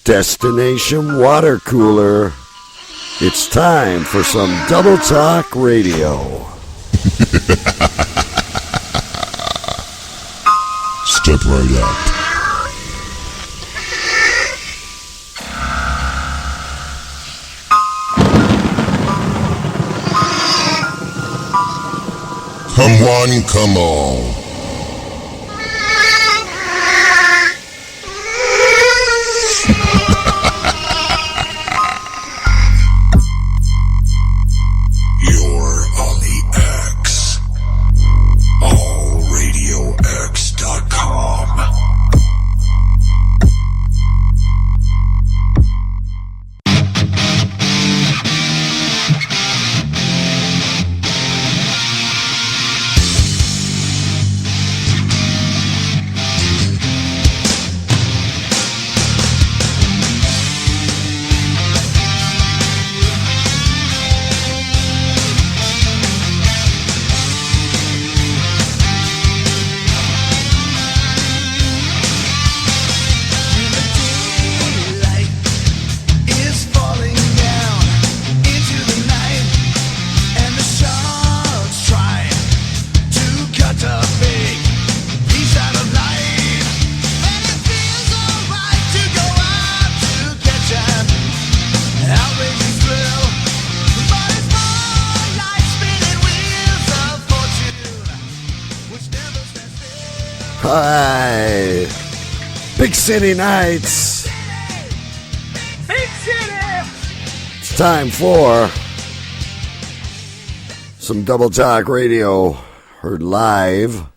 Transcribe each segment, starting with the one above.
Destination Water Cooler. It's time for some Double Talk Radio. Step right up. Come on, come on. You're on the X. AllRadioX.com. Hi. Big City Nights. Big City. It's time for some Double Talk Radio, heard live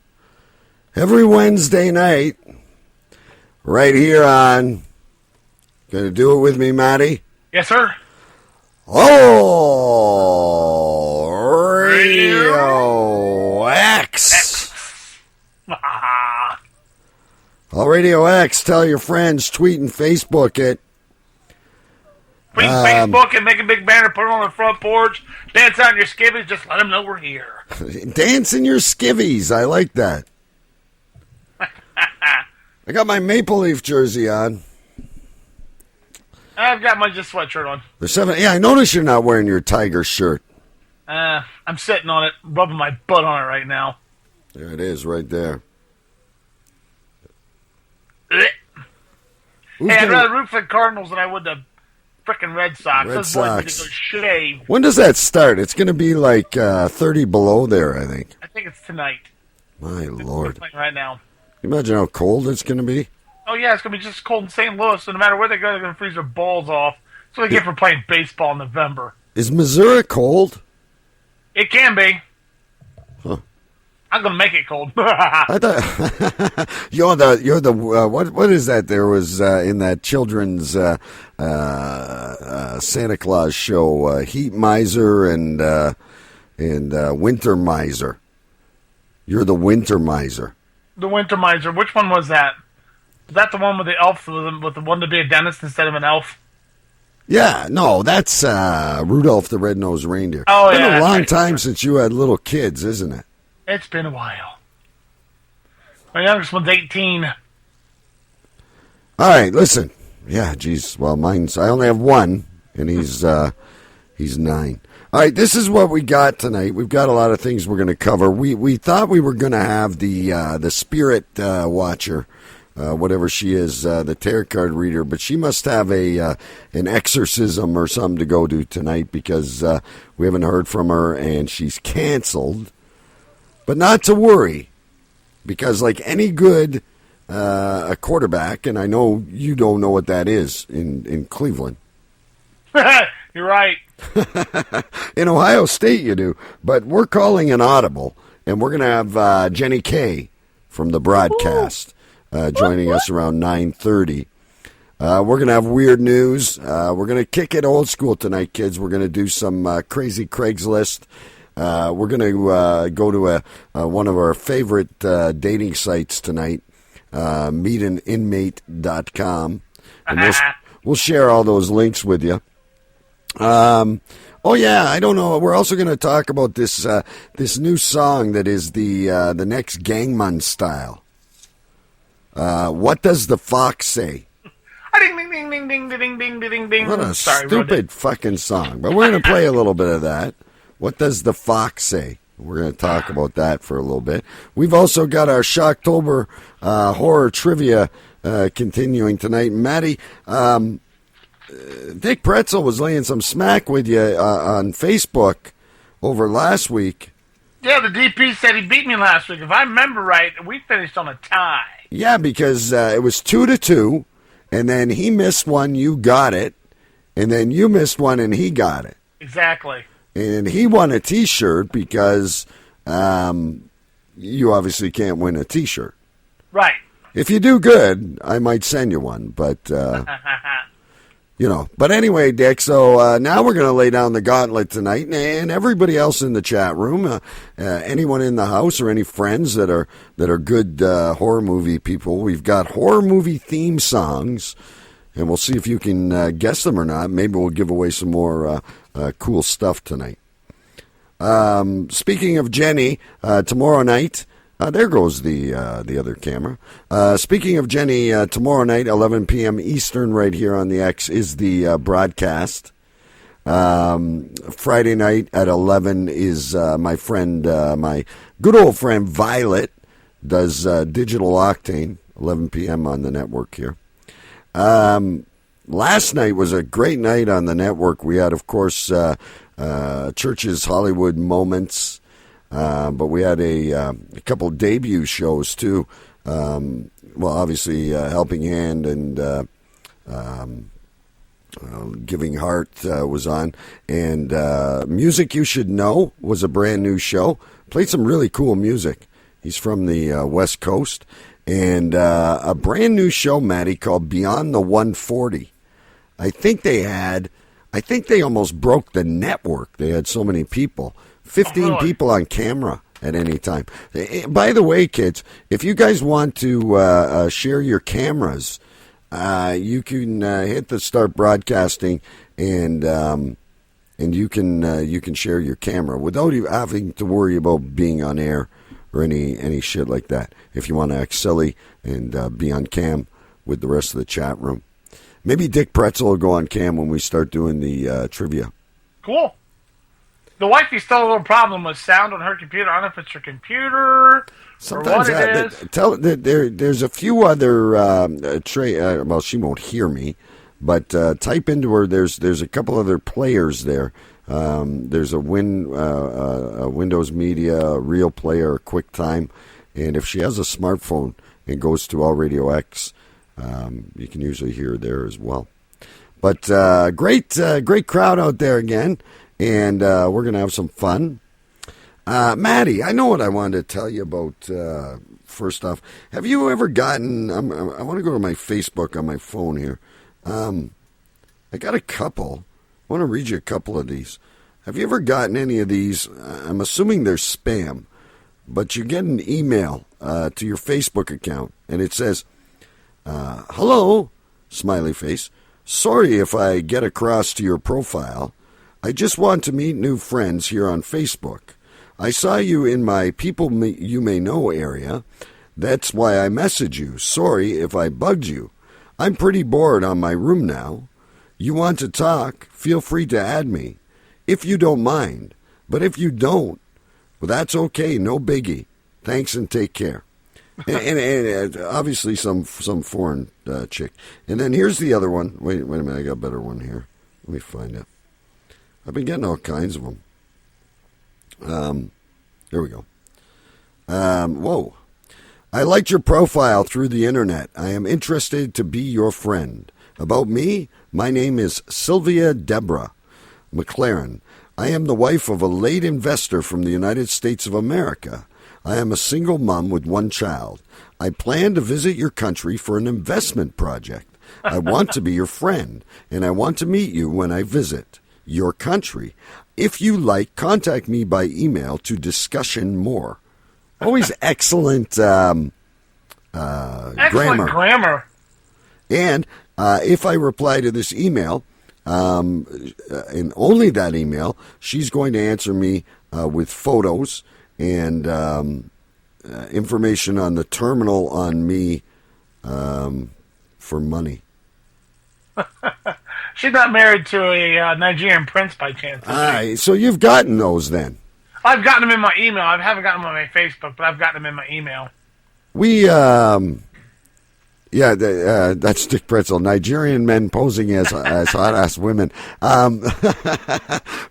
every Wednesday night right here on, gonna do it with me, Matty? Yes, sir. Radio X. All Radio X. Tell your friends, tweet and Facebook it. Tweet Facebook and make a big banner, put it on the front porch, dance on your skivvies, just let them know we're here. Dance in your skivvies. I like that. I got my Maple Leaf jersey on. I've got my just sweatshirt on. Yeah, I notice you're not wearing your Tiger shirt. I'm sitting on it, rubbing my butt on it right now. There it is, right there. Hey, I'd rather root for the Cardinals than I would the frickin' Red Sox. Red Those boys Sox. need to go shave. When does that start? It's going to be like 30 below there, I think. I think it's tonight. My We're Lord. playing right now. Imagine how cold it's going to be. Oh, yeah, it's going to be just cold in St. Louis, so no matter where they go, they're going to freeze their balls off. That's what they get for playing baseball in November. Is Missouri cold? It can be. Huh. I'm going to make it cold. I thought you're the what is that? There was in that children's Santa Claus show, Heat Miser and Winter Miser. You're the Winter Miser. The Winter Miser. Which one was that? Was that the one with the elf with the one to be a dentist instead of an elf? Yeah, no, that's Rudolph the Red-Nosed Reindeer. Oh, it's been yeah, a long right. time since you had little kids, isn't it? It's been a while. My youngest one's 18. All right, listen. Yeah, geez. Well, I only have one, and he's 9. All right, this is what we got tonight. We've got a lot of things we're going to cover. We thought we were going to have the spirit watcher, whatever she is, the tarot card reader, but she must have an exorcism or something to go to tonight because we haven't heard from her, and she's canceled. But not to worry, because like any good a quarterback, and I know you don't know what that is in Cleveland. You're right. In Ohio State you do, but we're calling an audible, and we're going to have Jenny Kay from the broadcast joining us around 9:30. We're going to have weird news. We're going to kick it old school tonight, kids. We're going to do some crazy Craigslist. We're going to go to one of our favorite dating sites tonight, meetaninmate.com. And we'll share all those links with you. Oh yeah, I don't know. We're also going to talk about this new song that is the next Gangnam Style. What does the fox say? Ding ding ding. ding, ding, ding, ding, ding, ding. What a Sorry, stupid fucking song. But we're going to play a little bit of that. What does the fox say? We're going to talk about that for a little bit. We've also got our Shocktober horror trivia continuing tonight. Maddie, Dick Pretzel was laying some smack with you on Facebook over last week. Yeah, the DP said he beat me last week. If I remember right, we finished on a tie. Yeah, because it was 2-2, and then he missed one, you got it, and then you missed one, and he got it. Exactly. And he won a T-shirt because you obviously can't win a T-shirt. Right. If you do good, I might send you one, but... But anyway, Dick, so now we're going to lay down the gauntlet tonight, and everybody else in the chat room, anyone in the house or any friends that are good horror movie people, we've got horror movie theme songs, and we'll see if you can guess them or not. Maybe we'll give away some more cool stuff tonight. Speaking of Jenny, tomorrow night... there goes the other camera. Speaking of Jenny, tomorrow night, 11 p.m. Eastern, right here on the X, is the broadcast. Friday night at 11 is my friend, my good old friend Violet, does Digital Octane, 11 p.m. on the network here. Last night was a great night on the network. We had, of course, Church's Hollywood Moments. But we had a couple debut shows, too. Obviously, Helping Hand and Giving Heart was on. And Music You Should Know was a brand new show. Played some really cool music. He's from the West Coast. And a brand new show, Maddie, called Beyond the 140. I think they almost broke the network. They had so many people. 15 people on camera at any time. By the way, kids, if you guys want to share your cameras, you can hit the start broadcasting, and you can share your camera without you having to worry about being on air or any shit like that. If you want to act silly and be on cam with the rest of the chat room, maybe Dick Pretzel will go on cam when we start doing the trivia. Cool. The wifey's still a little problem with sound on her computer. I don't know if it's her computer Sometimes or what it is. There's a few other she won't hear me, but type into her. There's a couple other players there. There's a Windows Media, a Real Player, QuickTime, and if she has a smartphone and goes to All Radio X, you can usually hear there as well. But great crowd out there again. And we're going to have some fun. Maddie, I know what I wanted to tell you about first off. Have you ever gotten... I want to go to my Facebook on my phone here. I got a couple. I want to read you a couple of these. Have you ever gotten any of these? I'm assuming they're spam. But you get an email to your Facebook account. And it says, hello, smiley face. Sorry if I get across to your profile. I just want to meet new friends here on Facebook. I saw you in my People You May Know area. That's why I messaged you. Sorry if I bugged you. I'm pretty bored on my room now. You want to talk? Feel free to add me, if you don't mind. But if you don't, well, that's okay. No biggie. Thanks and take care. and obviously some foreign chick. And then here's the other one. Wait a minute. I got a better one here. Let me find it. I've been getting all kinds of them. There we go. Whoa. I liked your profile through the internet. I am interested to be your friend. About me, my name is Sylvia Deborah McLaren. I am the wife of a late investor from the United States of America. I am a single mom with one child. I plan to visit your country for an investment project. I want to be your friend, and I want to meet you when I visit your country. If you like, contact me by email to discussion more. Always excellent Excellent grammar. And if I reply to this email, and only that email, she's going to answer me with photos and information on the terminal on me for money. She's not married to a Nigerian prince by chance. All right, so you've gotten those then. I've gotten them in my email. I haven't gotten them on my Facebook, but I've gotten them in my email. That's Dick Pretzel. Nigerian men posing as hot-ass women.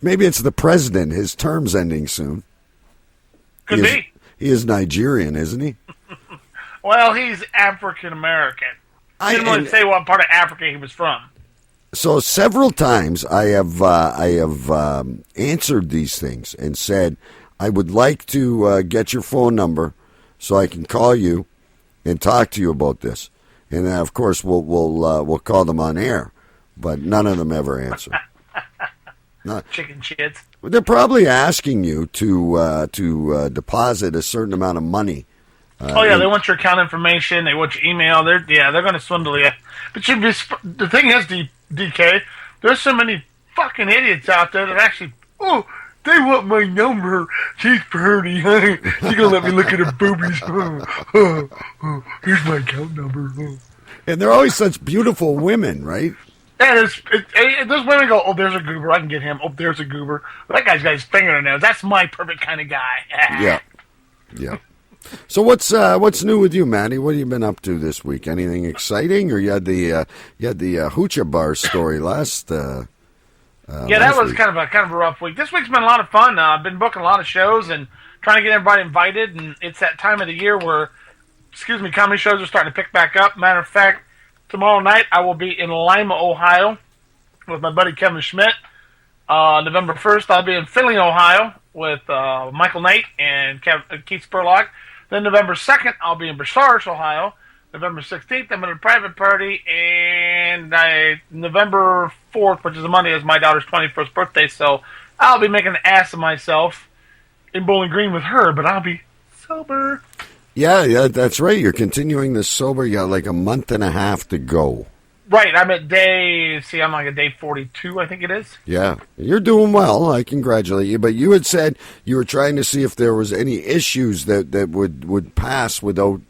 Maybe it's the president. His term's ending soon. Could be. He is Nigerian, isn't he? Well, he's African-American. I didn't want to say what part of Africa he was from. So several times I have answered these things and said, I would like to get your phone number so I can call you and talk to you about this. And of course we'll call them on air, but none of them ever answer. Chicken shits. They're probably asking you to deposit a certain amount of money. They want your account information. They want your email. They're going to swindle you. But the thing is, DK, there's so many fucking idiots out there that actually, they want my number. She's pretty. She's gonna let me look at her boobies. Here's my account number. And they're always such beautiful women, right? Yeah, those women go, there's a goober. I can get him. There's a goober. That guy's got his finger in there. That's my perfect kind of guy. Yeah. So what's new with you, Maddie? What have you been up to this week? Anything exciting? Or you had the Hoocha Bar story last? That was kind of a rough week. This week's been a lot of fun. I've been booking a lot of shows and trying to get everybody invited. And it's that time of the year where, comedy shows are starting to pick back up. Matter of fact, tomorrow night I will be in Lima, Ohio, with my buddy Kevin Schmidt. November 1st I'll be in Findlay, Ohio, with Michael Knight and Keith Spurlock. Then November 2nd, I'll be in Bucharest, Ohio. November 16th, I'm at a private party. And November 4th, which is a Monday, is my daughter's 21st birthday. So I'll be making an ass of myself in Bowling Green with her, but I'll be sober. Yeah, that's right. You're continuing this sober. You got like a month and a half to go. Right, I'm at I'm like at day 42, I think it is. Yeah, you're doing well. I congratulate you. But you had said you were trying to see if there was any issues that would pass without,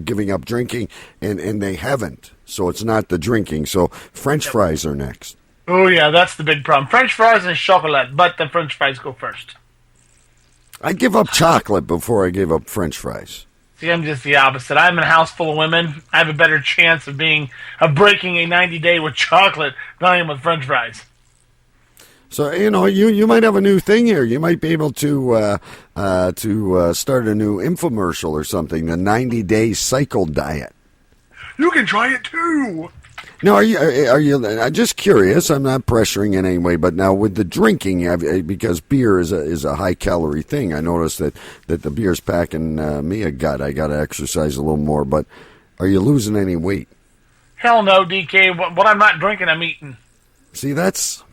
giving up drinking, and they haven't. So it's not the drinking. So French fries are next. Oh, yeah, that's the big problem. French fries and chocolate, but the French fries go first. I'd give up chocolate before I gave up French fries. See, I'm just the opposite. I'm in a house full of women. I have a better chance of breaking a 90-day with chocolate than I am with French fries. So, you might have a new thing here. You might be able to start a new infomercial or something, the 90-day cycle diet. You can try it too. Now, are you? I'm just curious. I'm not pressuring in any way, but now with the drinking, because beer is a high calorie thing. I noticed that the beer's packing me a gut. I got to exercise a little more. But are you losing any weight? Hell no, DK. What I'm not drinking, I'm eating. See, it's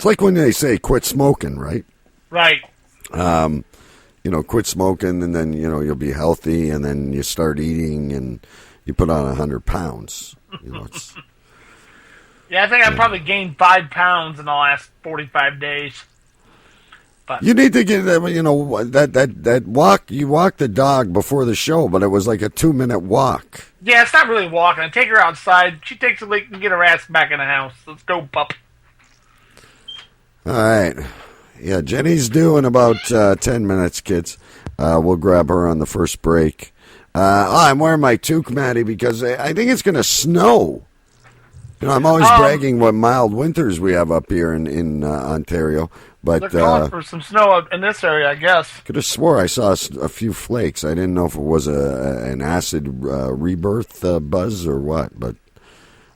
like when they say quit smoking, right? Right. Quit smoking, and then you'll be healthy, and then you start eating, and you put on 100 pounds. Yeah, I think I probably gained 5 pounds in the last 45 days. But you need to get that walk. You walked the dog before the show, but it was like a 2-minute walk. Yeah, it's not really walking. I take her outside. She takes a leak and get her ass back in the house. Let's go, pup. All right. Yeah, Jenny's due in about 10 minutes, kids. We'll grab her on the first break. I'm wearing my toque, Maddie, because I think it's going to snow. I'm always bragging what mild winters we have up here in Ontario. But they're calling for some snow in this area, I guess. Could have swore I saw a few flakes. I didn't know if it was an acid rebirth buzz or what, but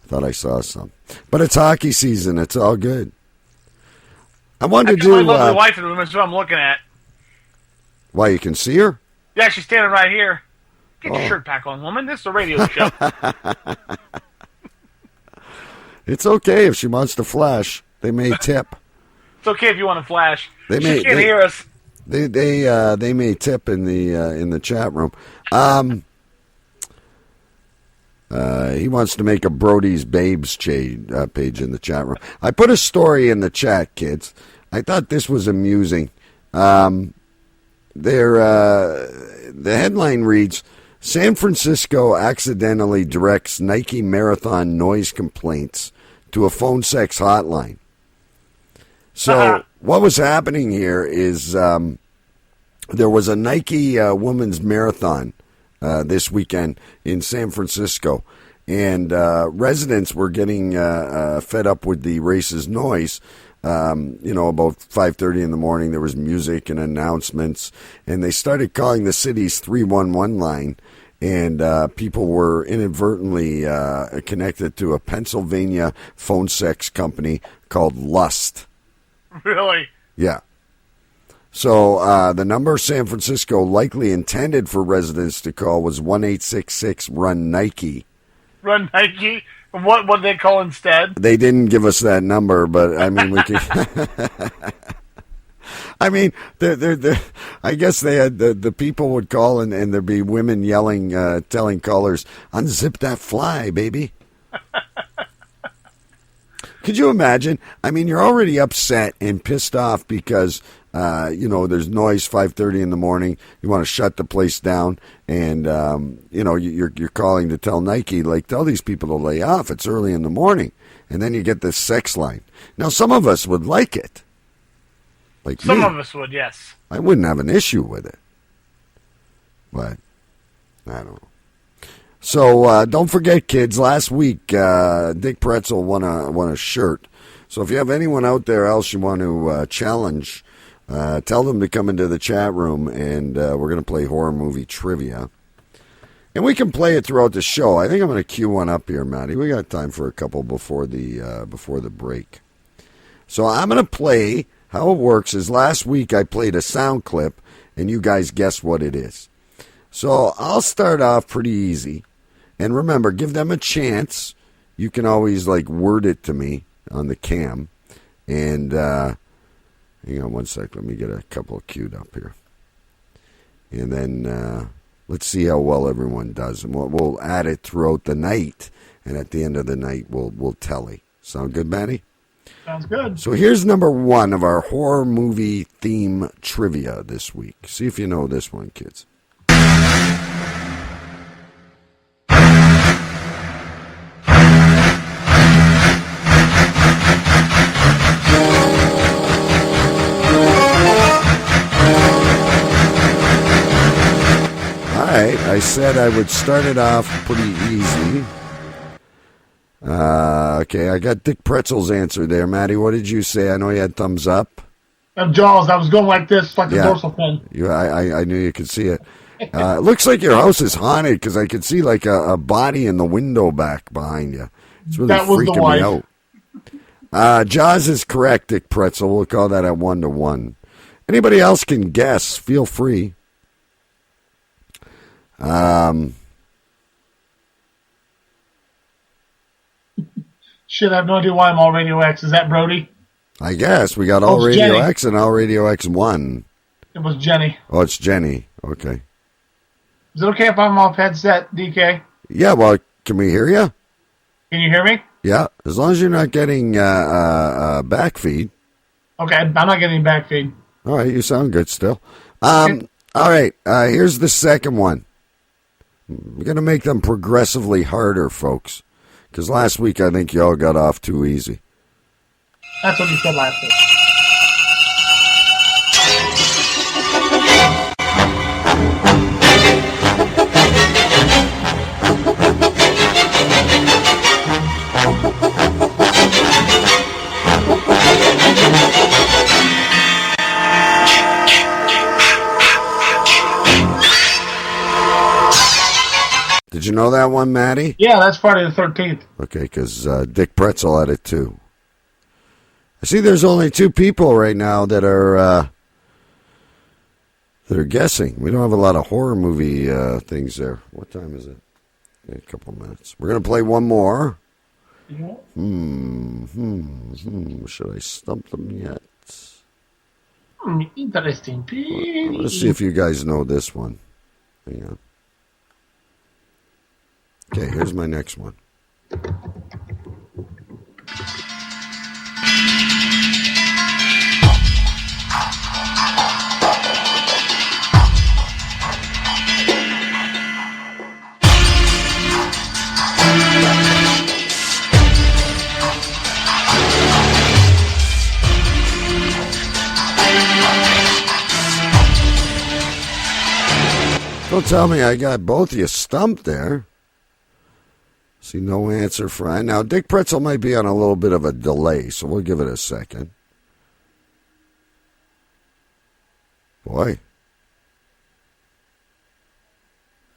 I thought I saw some. But it's hockey season. It's all good. I wanted to do... my lovely wife in the room is what I'm looking at. Why, you can see her? Yeah, she's standing right here. Get your shirt back on, woman. This is a radio show. It's okay if she wants to flash. They may tip. It's okay if you want to flash. She can't they, hear us. They may tip in the chat room. He wants to make a Brody's Babes page in the chat room. I put a story in the chat, kids. I thought this was amusing. The headline reads, San Francisco accidentally directs Nike marathon noise complaints to a phone sex hotline. So what was happening here is there was a Nike women's marathon this weekend in San Francisco, and residents were getting fed up with the race's noise. About 5:30 in the morning, there was music and announcements, and they started calling the city's 311 line, and people were inadvertently connected to a Pennsylvania phone sex company called Lust. Really? Yeah. So the number San Francisco likely intended for residents to call was 1-866-RUN-NIKE. Run Nike? What did they call instead? They didn't give us that number, but I mean, we can. I mean, I guess they had the people would call and there'd be women yelling, telling callers, "Unzip that fly, baby." Could you imagine? I mean, you're already upset and pissed off because there's noise 5:30 in the morning. You want to shut the place down, and you're calling to tell Nike, like, tell these people to lay off. It's early in the morning, and then you get this sex line. Now, some of us would like it, like some me. of us would, yes. I wouldn't have an issue with it, but I don't know. So don't forget, kids. Last week, Dick Pretzel won a shirt. So if you have anyone out there else you want to challenge, tell them to come into the chat room, and we're going to play horror movie trivia. And we can play it throughout the show. I think I'm going to queue one up here, Matty. We got time for a couple before the break. So I'm going to play. How it works is last week I played a sound clip, and you guys guess what it is. So I'll start off pretty easy. And remember, give them a chance. You can always, word it to me on the cam. And, hang on one sec. Let me get a couple queued up here. And then let's see how well everyone does. And we'll add it throughout the night. And at the end of the night, we'll tally. Sound good, Matty? Sounds good. So here's number one of our horror movie theme trivia this week. See if you know this one, kids. I said I would start it off pretty easy. Okay, I got Dick Pretzel's answer there. Matty, what did you say? I know you had thumbs up. Jaws. I was going like this, like a dorsal fin. I knew you could see it. It looks like your house is haunted because I could see a body in the window back behind you. It's really freaking me out. Jaws is correct, Dick Pretzel. We'll call that a 1-1. Anybody else can guess? Feel free. Shit, I have no idea why I'm all Radio X. Is that Brody? I guess. We got all Radio Jenny. X and all Radio X1. It was Jenny. Oh, it's Jenny. Okay. Is it okay if I'm off headset, DK? Yeah, well, can we hear you? Can you hear me? Yeah, as long as you're not getting back feed. Okay, I'm not getting back feed. All right, you sound good still. All right, here's the second one. We're going to make them progressively harder, folks. Because last week I think y'all got off too easy. That's what you said last week. Did you know that one, Maddie? Yeah, that's Friday the 13th. Okay, because Dick Pretzel had it too. I see there's only two people right now that are guessing. We don't have a lot of horror movie things there. What time is it? A couple minutes. We're going to play one more. Yeah. Should I stump them yet? Interesting. Let's see if you guys know this one. Hang on. Okay, here's my next one. Don't tell me I got both of you stumped there. See, no answer for now. Dick Pretzel might be on a little bit of a delay, so we'll give it a second. Boy.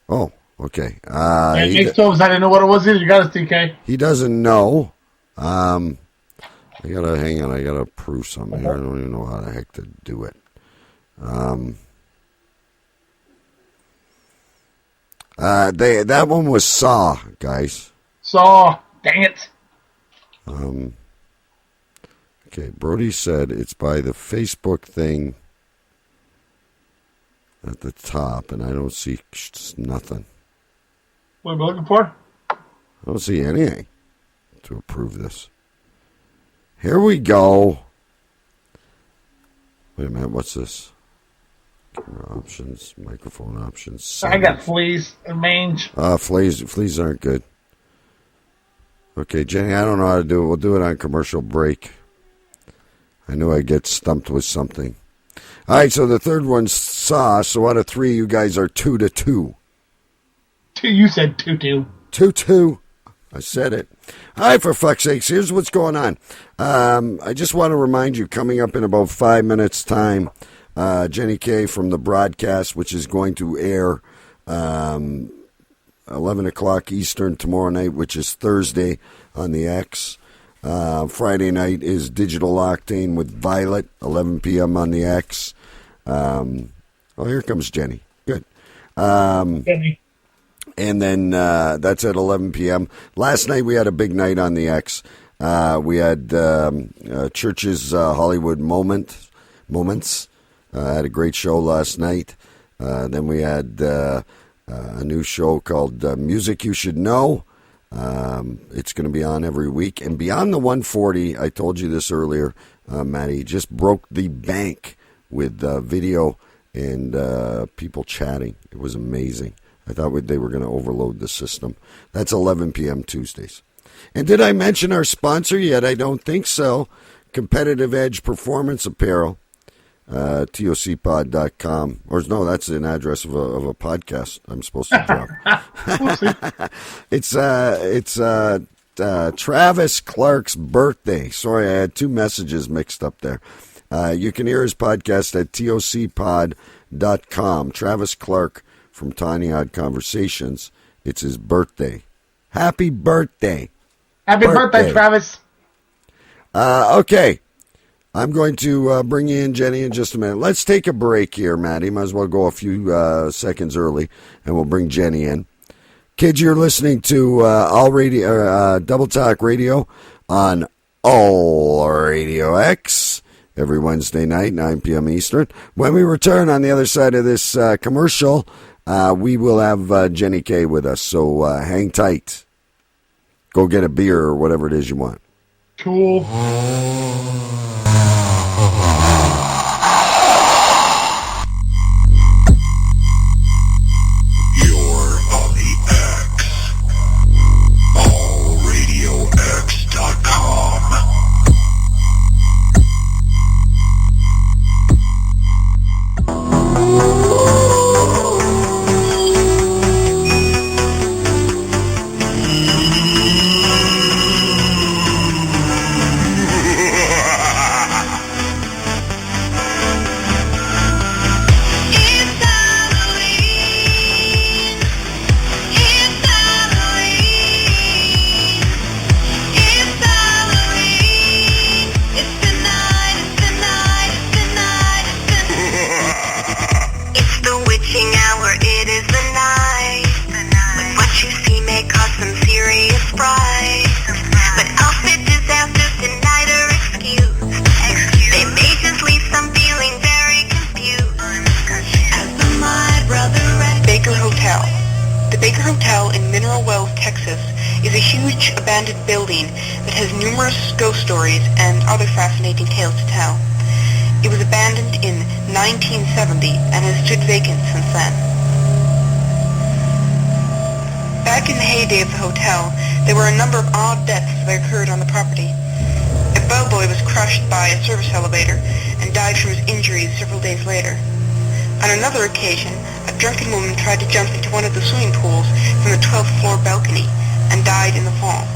Oh, okay. It makes toes. I didn't know what it was either. You got it, TK. He doesn't know. I gotta prove something here. I don't even know how the heck to do it. That one was Saw, guys. Saw. Dang it. Okay, Brody said it's by the Facebook thing at the top, and I don't see nothing. What am I looking for? I don't see anything to approve this. Here we go. Wait a minute, what's this? Camera options, microphone options. I got fleas and mange. Fleas aren't good. Okay, Jenny, I don't know how to do it. We'll do it on commercial break. I knew I'd get stumped with something. All right, so the third one's Saw. So out of 3, you guys are 2-2. You said 2-2. 2-2. I said it. All right, for fuck's sakes, here's what's going on. I just want to remind you, coming up in about 5 minutes' time, Jenny K from the broadcast, which is going to air 11 o'clock Eastern tomorrow night, which is Thursday on the X. Friday night is Digital Octane with Violet, 11 p.m. on the X. Here comes Jenny. Good. Jenny. And then that's at 11 p.m. Last night we had a big night on the X. We had Church's Hollywood Moments. Had a great show last night. Then we had a new show called Music You Should Know. It's going to be on every week. And Beyond the 140, I told you this earlier, Matty, just broke the bank with video and people chatting. It was amazing. I thought they were going to overload the system. That's 11 p.m. Tuesdays. And did I mention our sponsor yet? I don't think so. Competitive Edge Performance Apparel, tocpod.com. Or no, that's an address of a podcast I'm supposed to drop. It's Travis Clark's birthday. Sorry, I had 2 messages mixed up there. You can hear his podcast at tocpod.com. Travis Clark from Tiny Odd Conversations. It's his birthday. Happy birthday. Happy birthday, Travis. Okay. I'm going to bring you in, Jenny, in just a minute. Let's take a break here, Matty. Might as well go a few seconds early, and we'll bring Jenny in. Kids, you're listening to Double Talk Radio on All Radio X every Wednesday night, 9 p.m. Eastern. When we return on the other side of this commercial, we will have Jenny K with us, so hang tight. Go get a beer or whatever it is you want. Cool. On another occasion, a drunken woman tried to jump into one of the swimming pools from the 12th floor balcony and died in the fall.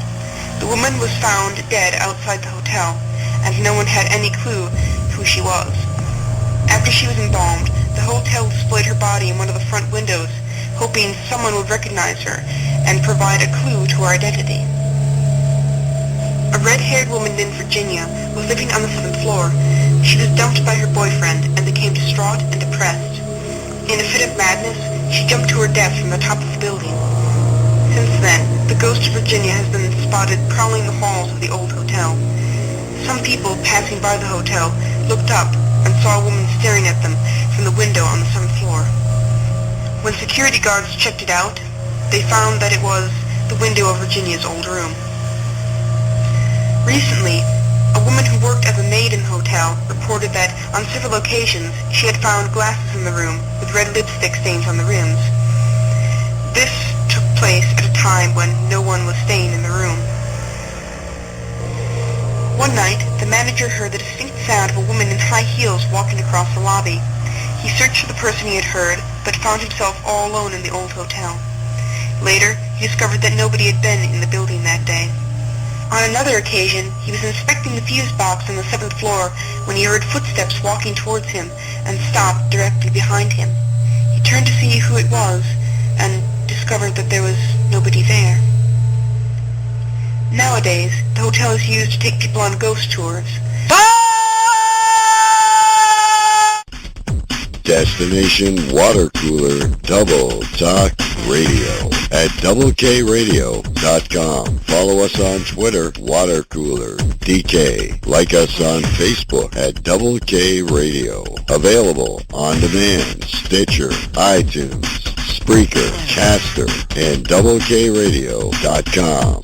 The woman was found dead outside the hotel, and no one had any clue who she was. After she was embalmed, the hotel displayed her body in one of the front windows, hoping someone would recognize her and provide a clue to her identity. A red-haired woman named Virginia was living on the 7th floor. She was dumped by her boyfriend and became distraught and depressed. In a fit of madness, she jumped to her death from the top of the building. Since then, the ghost of Virginia has been spotted prowling the halls of the old hotel. Some people passing by the hotel looked up and saw a woman staring at them from the window on the 7th floor. When security guards checked it out, they found that it was the window of Virginia's old room. Recently, a woman who worked as a maid in the hotel reported that on several occasions she had found glasses in the room with red lipstick stains on the rims. This took place at a time when no one was staying in the room. One night, the manager heard the distinct sound of a woman in high heels walking across the lobby. He searched for the person he had heard, but found himself all alone in the old hotel. Later, he discovered that nobody had been in the building that day. On another occasion, he was inspecting the fuse box on the 7th floor when he heard footsteps walking towards him and stopped directly behind him. He turned to see who it was and discovered that there was nobody there. Nowadays, the hotel is used to take people on ghost tours. Destination Water Cooler Double Talk Radio at doublekradio.com. Follow us on Twitter, Water Cooler DK. Like us on Facebook at Double K Radio. Available on demand, Stitcher, iTunes, Spreaker, Caster, and doublekradio.com.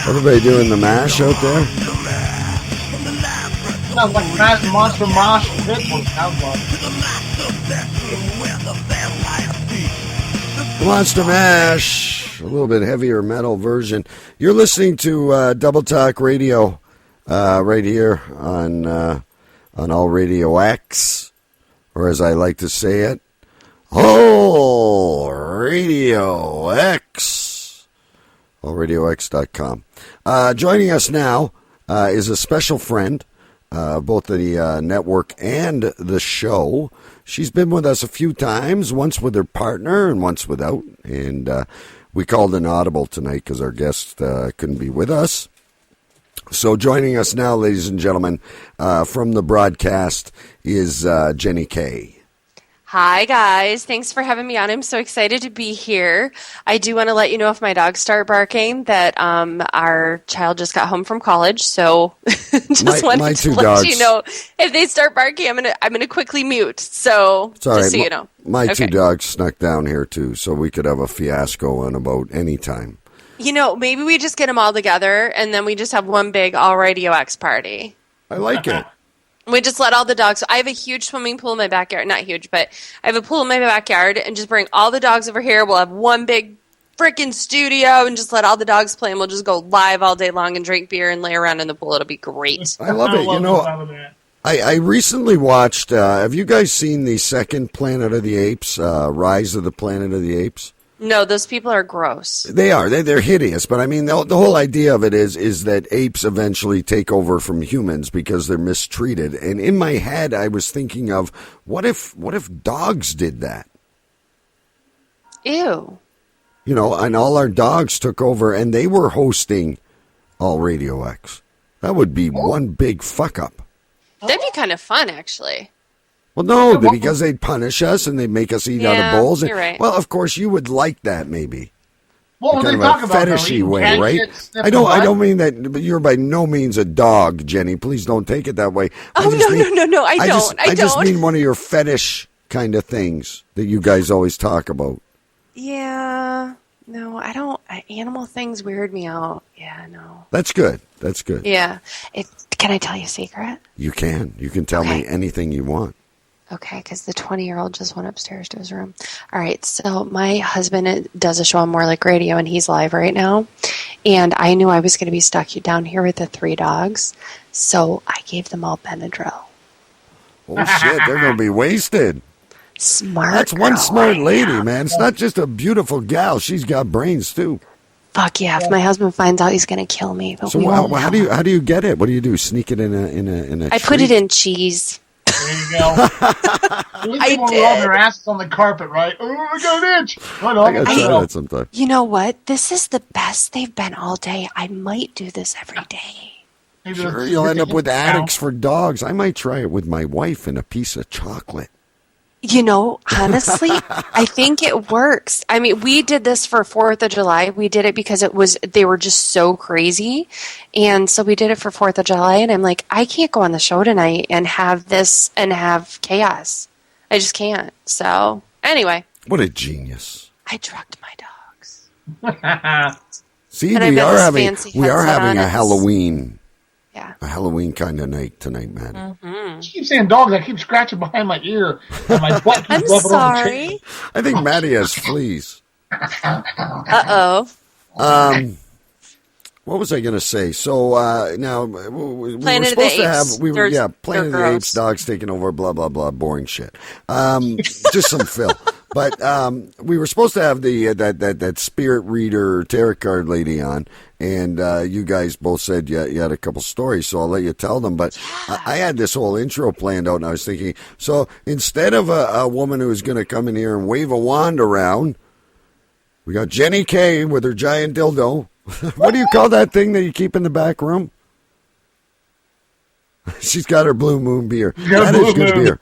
Everybody doing the mash out there? Sounds like Monster Mosh Pitbull sounds like. Monster Mash, a little bit heavier metal version. You're listening to Double Talk Radio right here on All Radio X, or as I like to say it, All Radio X. AllRadioX.com. Joining us now is a special friend, both the network and the show. She's been with us a few times, once with her partner and once without. And we called an audible tonight because our guest couldn't be with us. So joining us now, ladies and gentlemen, from the broadcast is Jenny Kay. Hi, guys. Thanks for having me on. I'm so excited to be here. I do want to let you know if my dogs start barking that our child just got home from college. So just wanted to let you know if they start barking, I'm gonna quickly mute. So just right. So you know. My two dogs snuck down here too, so we could have a fiasco on about any time. You know, maybe we just get them all together and then we just have one big All Radio X party. I like it. We just let all the dogs. I have a huge swimming pool in my backyard. Not huge, but I have a pool in my backyard, and just bring all the dogs over here. We'll have one big freaking studio and just let all the dogs play, and we'll just go live all day long and drink beer and lay around in the pool. It'll be great. I love it. You know, I recently watched, have you guys seen the second Planet of the Apes, Rise of the Planet of the Apes? No, those people are gross. They are. They're hideous. But I mean, the whole idea of it is that apes eventually take over from humans because they're mistreated. And in my head, I was thinking of, what if dogs did that? Ew. You know, and all our dogs took over and they were hosting all Radio X. That would be one big fuck up. That'd be kind of fun, actually. Well, no, because they'd punish us and they'd make us eat out of bowls. And, you're right. Well, of course, you would like that, maybe. What would they Kind of talk a about? fetishy way, right? I don't mean that. But you're by no means a dog, Jenny. Please don't take it that way. Oh, no, I don't. I just mean one of your fetish kind of things that you guys always talk about. Yeah. No, I don't. Animal things weird me out. Yeah, no. That's good. That's good. Yeah. Can I tell you a secret? You can. You can tell me anything you want. Okay, because the 20-year-old just went upstairs to his room. All right, so my husband does a show on More Like Radio, and he's live right now. And I knew I was going to be stuck down here with the 3 dogs, so I gave them all Benadryl. Oh, shit. They're going to be wasted. Smart That's one girl, smart lady, yeah. man. It's not just a beautiful gal. She's got brains, too. Fuck yeah! If my husband finds out, he's gonna kill me. But So we won't how do you get it? What do you do? Sneak it in a I put it in cheese. There you go. I did. All their asses on the carpet, right? Oh, I got an itch. I gotta try that sometime. You know what? This is the best they've been all day. I might do this every day. Sure, you'll end up with addicts for dogs. I might try it with my wife and a piece of chocolate. You know, honestly, I think it works. I mean, we did this for 4th of July. We did it because they were just so crazy. And so we did it for 4th of July. And I'm like, I can't go on the show tonight and have this and have chaos. I just can't. So anyway. What a genius. I drugged my dogs. See, And we I've got are this having fancy we are headset having on. a Halloween. Yeah. A Halloween kind of night tonight, man. Mm-hmm. She keeps saying dogs. I keep scratching behind my ear. And my butt keeps I'm rubbing on the sorry. chair. I think Maddie has fleas. Uh-oh. What was I going to say? So now we were Planet of supposed the to have Apes. Planet of the They're Apes, gross. dogs taking over, blah blah blah, boring shit. Just some fill. But we were supposed to have that spirit reader tarot card lady on, and you guys both said you had a couple stories, so I'll let you tell them. But I had this whole intro planned out, and I was thinking, so instead of a woman who was going to come in here and wave a wand around, we got Jenny K with her giant dildo. What do you call that thing that you keep in the back room? She's got her Blue Moon beer. That is good beer.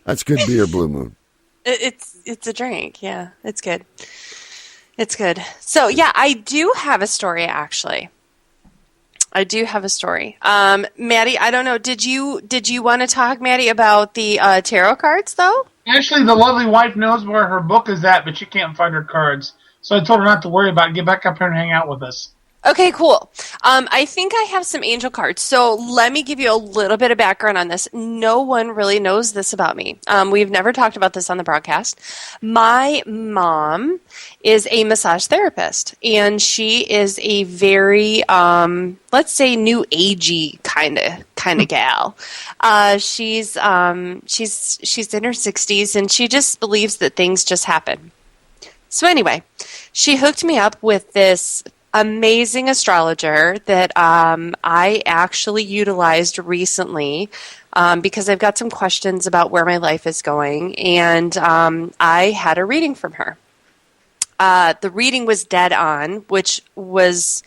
That's good beer, Blue Moon. It's a drink. Yeah, it's good. It's good. So yeah, I do have a story actually. I do have a story. Maddie, I don't know. Did you want to talk, Maddie, about the tarot cards though? Actually, the lovely wife knows where her book is at, but she can't find her cards. So I told her not to worry about it. Get back up here and hang out with us. Okay, cool. I think I have some angel cards. So let me give you a little bit of background on this. No one really knows this about me. We've never talked about this on the broadcast. My mom is a massage therapist, and she is a very, let's say, new agey kind of gal. She's in her 60s, and she just believes that things just happen. So anyway, she hooked me up with this amazing astrologer that I actually utilized recently because I've got some questions about where my life is going, and I had a reading from her. The reading was dead on, which was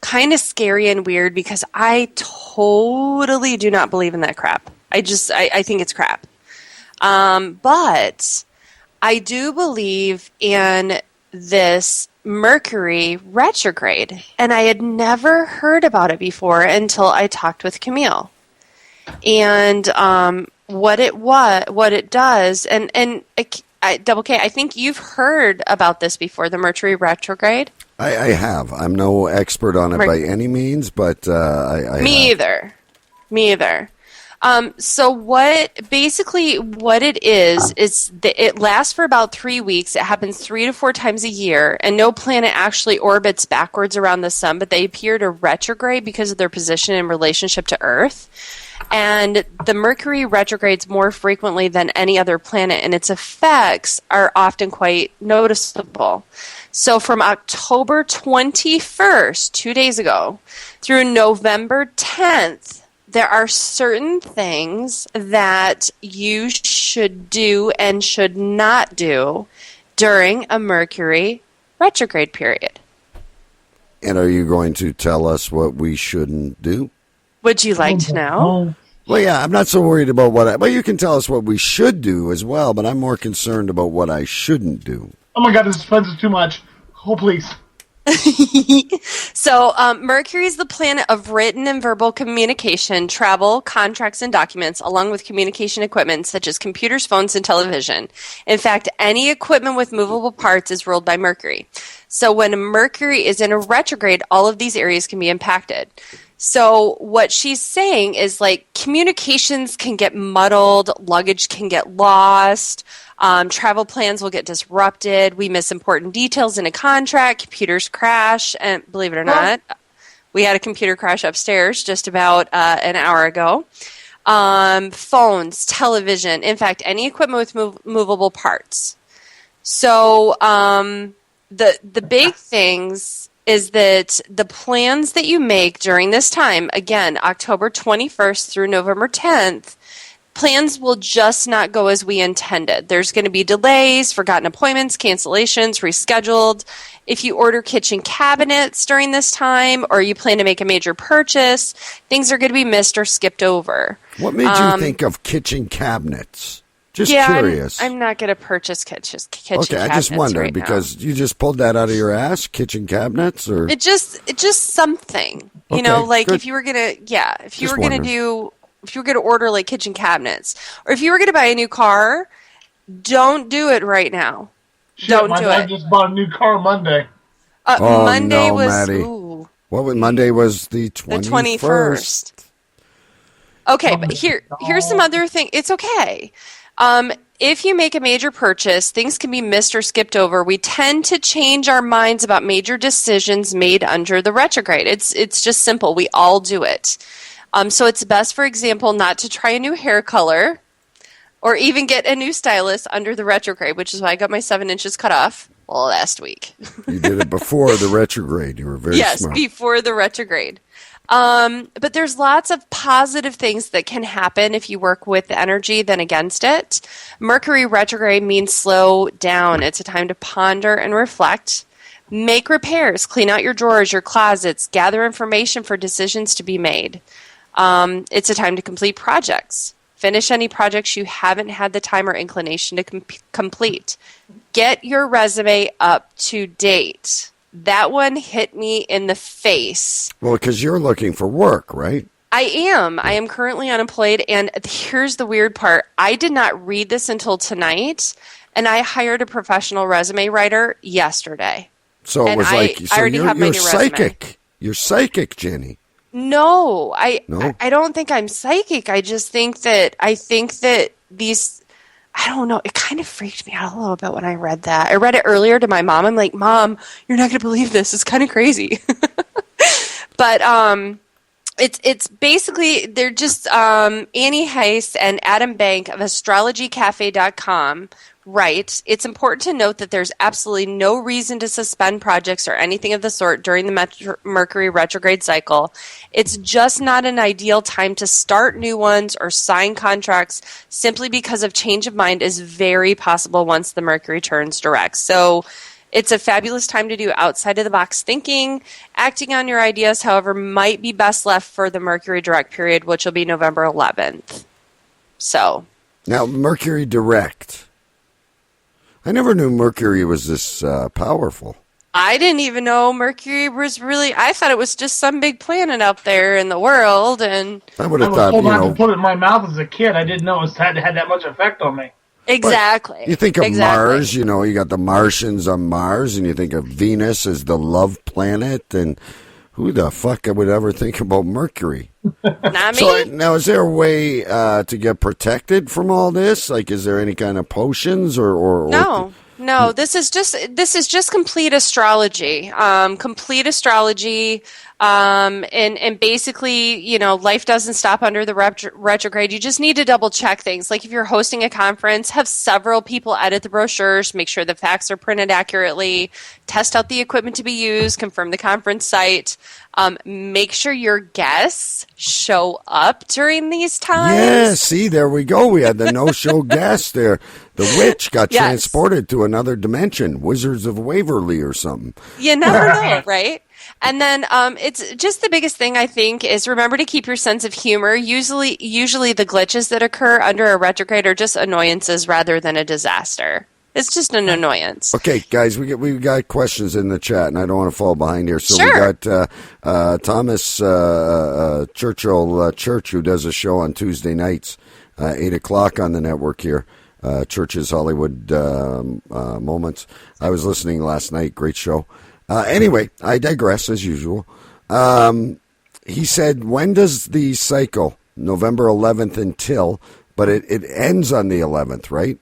kind of scary and weird because I totally do not believe in that crap. I think it's crap. But I do believe in this Mercury retrograde, and I had never heard about it before until I talked with Camille. And what it does, and Double K, I think you've heard about this before, the Mercury retrograde. I have. I'm no expert on it by any means, but I Me either. So what it is it lasts for about 3 weeks. It happens 3 to 4 times a year, and no planet actually orbits backwards around the sun, but they appear to retrograde because of their position in relationship to Earth. And the Mercury retrogrades more frequently than any other planet, and its effects are often quite noticeable. So from October 21st, 2 days ago, through November 10th, there are certain things that you should do and should not do during a Mercury retrograde period. And are you going to tell us what we shouldn't do? Would you like to know? Well, yeah, I'm not so worried about well, you can tell us what we should do as well, but I'm more concerned about what I shouldn't do. Oh my God, this suspense is too much. Oh, please. So Mercury is the planet of written and verbal communication, travel, contracts, and documents, along with communication equipment such as computers, phones, and television. In fact, any equipment with movable parts is ruled by Mercury. So when Mercury is in a retrograde, all of these areas can be impacted. So what she's saying is, like, communications can get muddled, luggage can get lost, travel plans will get disrupted, we miss important details in a contract, computers crash, and believe it or not, we had a computer crash upstairs just about an hour ago. Phones, television, in fact, any equipment with movable parts. So the big things is that the plans that you make during this time, again, October 21st through November 10th, plans will just not go as we intended. There's going to be delays, forgotten appointments, cancellations, rescheduled. If you order kitchen cabinets during this time or you plan to make a major purchase, things are going to be missed or skipped over. What made you think of kitchen cabinets? Just curious. I'm not going to purchase kitchen cabinets. Okay, I just wondered right because you just pulled that out of your ass, kitchen cabinets, or it's just something. You know, like good. If you were gonna order like kitchen cabinets, or if you were gonna buy a new car, don't do it right now. Don't do it. I just bought a new car Monday. Monday was Maddie. What was Monday? Was the 21st. Okay, but here's some other thing. It's okay. If you make a major purchase, things can be missed or skipped over. We tend to change our minds about major decisions made under the retrograde. It's just simple. We all do it. So it's best, for example, not to try a new hair color or even get a new stylist under the retrograde, which is why I got my 7 inches cut off last week. You did it before the retrograde. You were very smart. Yes, before the retrograde. But there's lots of positive things that can happen if you work with the energy than against it. Mercury retrograde means slow down. It's a time to ponder and reflect. Make repairs. Clean out your drawers, your closets. Gather information for decisions to be made. It's a time to complete projects. Finish any projects you haven't had the time or inclination to complete. Get your resume up to date. That one hit me in the face. Well, because you're looking for work, right? I am. I am currently unemployed, and here's the weird part. I did not read this until tonight, and I hired a professional resume writer yesterday. So it was like, I already have my new psychic. Resume. You're psychic, Jenny. No, I don't think I'm psychic. I think that these... I don't know. It kind of freaked me out a little bit when I read that. I read it earlier to my mom. I'm like, Mom, you're not going to believe this. It's kind of crazy. But it's basically, they're just Annie Heiss and Adam Bank of astrologycafe.com write, it's important to note that there's absolutely no reason to suspend projects or anything of the sort during the Mercury retrograde cycle. It's just not an ideal time to start new ones or sign contracts simply because of change of mind is very possible once the Mercury turns direct. So it's a fabulous time to do outside of the box thinking. Acting on your ideas, however, might be best left for the Mercury direct period, which will be November 11th. So. Now, Mercury direct. I never knew Mercury was this powerful. I didn't even know Mercury was really... I thought it was just some big planet out there in the world, and... I would have thought, I was told to put it in my mouth as a kid. I didn't know it had that much effect on me. Exactly. You think of Mars, you got the Martians on Mars, and you think of Venus as the love planet, and Who the fuck would ever think about mercury? Not me. So now, is there a way to get protected from all this? Like, is there any kind of potions or No, this is just complete astrology. And basically, life doesn't stop under the retrograde. You just need to double check things. Like if you're hosting a conference, have several people edit the brochures, make sure the facts are printed accurately, test out the equipment to be used, confirm the conference site. Make sure your guests show up during these times. Yeah, see, there we go. We had the no-show guest there. The witch got transported to another dimension, Wizards of Waverly or something. You never know, right? And then it's just the biggest thing, I think, is remember to keep your sense of humor. Usually the glitches that occur under a retrograde are just annoyances rather than a disaster. It's just an annoyance. Okay, guys, we got questions in the chat, and I don't want to fall behind here. So sure. We got Thomas Churchill Church, who does a show on Tuesday nights, 8 o'clock on the network here. Church's Hollywood Moments. I was listening last night. Great show. Anyway, I digress as usual. He said, when does the cycle? November 11th until, but it ends on the 11th, right?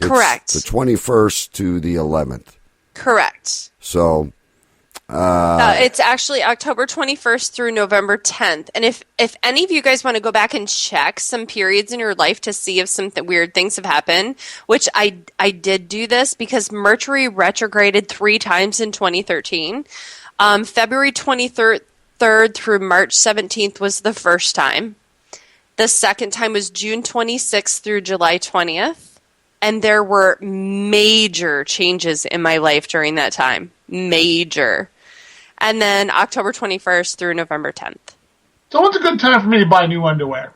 Correct. It's the 21st to the 11th. Correct. So it's actually October 21st through November 10th. And if any of you guys want to go back and check some periods in your life to see if some weird things have happened, which I did do this because Mercury retrograded 3 times in 2013. February 23rd through March 17th was the first time. The second time was June 26th through July 20th. And there were major changes in my life during that time. Major. And then October 21st through November 10th. So what's a good time for me to buy new underwear?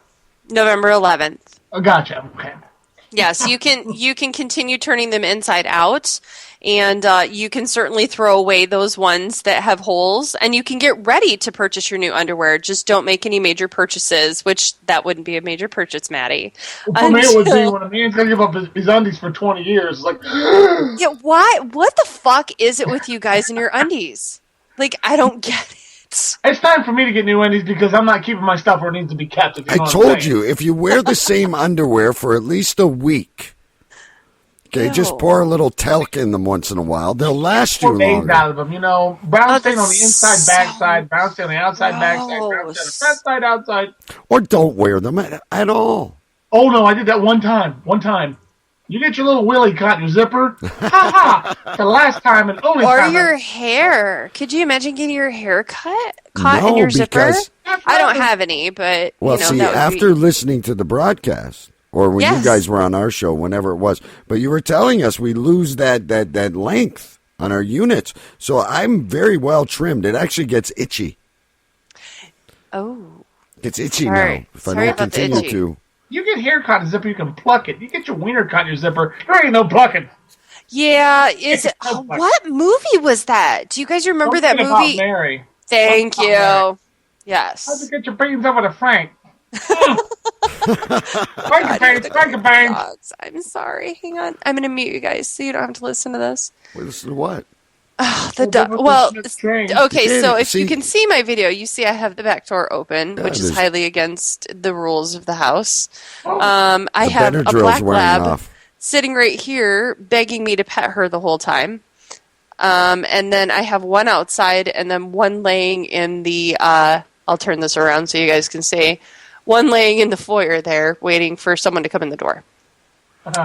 November 11th. Oh, gotcha. Okay. Yes, you can continue turning them inside out. And you can certainly throw away those ones that have holes. And you can get ready to purchase your new underwear. Just don't make any major purchases, which that wouldn't be a major purchase, Maddie. Well, for me, it would be when a man's going to give up his undies for 20 years. Like, yeah, why? What the fuck is it with you guys and your undies? Like, I don't get it. It's time for me to get new undies because I'm not keeping my stuff where it needs to be kept. I told you, if you wear the same underwear for at least a week, okay, just pour a little talc in them once in a while. They'll last you longer. Out of them, brown stain on the inside, backside, brown stain on the outside, backside, brown stain on the front side, outside. Or don't wear them at all. Oh no, I did that one time. You get your little willy caught in your zipper. Ha ha! The last time and only or time. Or your hair. Could you imagine getting your hair caught in your zipper? I don't have any, but well, see, after listening to the broadcast, or when you guys were on our show, whenever it was, but you were telling us we lose that length on our units. So I'm very well trimmed. It actually gets itchy. Oh, it's itchy now. If I don't continue to. You get hair caught in a zipper, you can pluck it. You get your wiener caught in your zipper, there ain't no plucking. Yeah, what movie was that? Do you guys remember that movie? About Mary. Thank you. Mary. Yes. How'd you get your beans over to Frank? Frank. I'm sorry. Hang on. I'm going to mute you guys so you don't have to listen to this. Listen to what? Okay, so if you can see my video, you see I have the back door open, which is highly against the rules of the house. I have a black lab sitting right here begging me to pet her the whole time. And then I have one outside and then one laying in the, I'll turn this around so you guys can see, one laying in the foyer there waiting for someone to come in the door.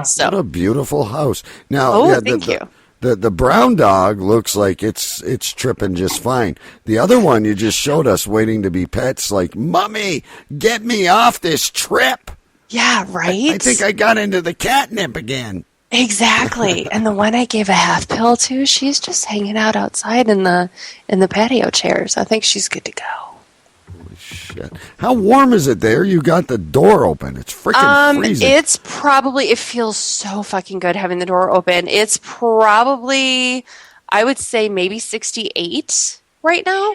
So. What a beautiful house. Now, thank you. The brown dog looks like it's tripping just fine. The other one you just showed us waiting to be pets, like, Mommy, get me off this trip. Yeah, right? I think I got into the catnip again. Exactly. And the one I gave a half pill to, she's just hanging out outside in the patio chairs. I think she's good to go. Holy shit. How warm is it there? You got the door open. It's freaking freezing. It feels so fucking good having the door open. It's probably, I would say maybe 68 right now.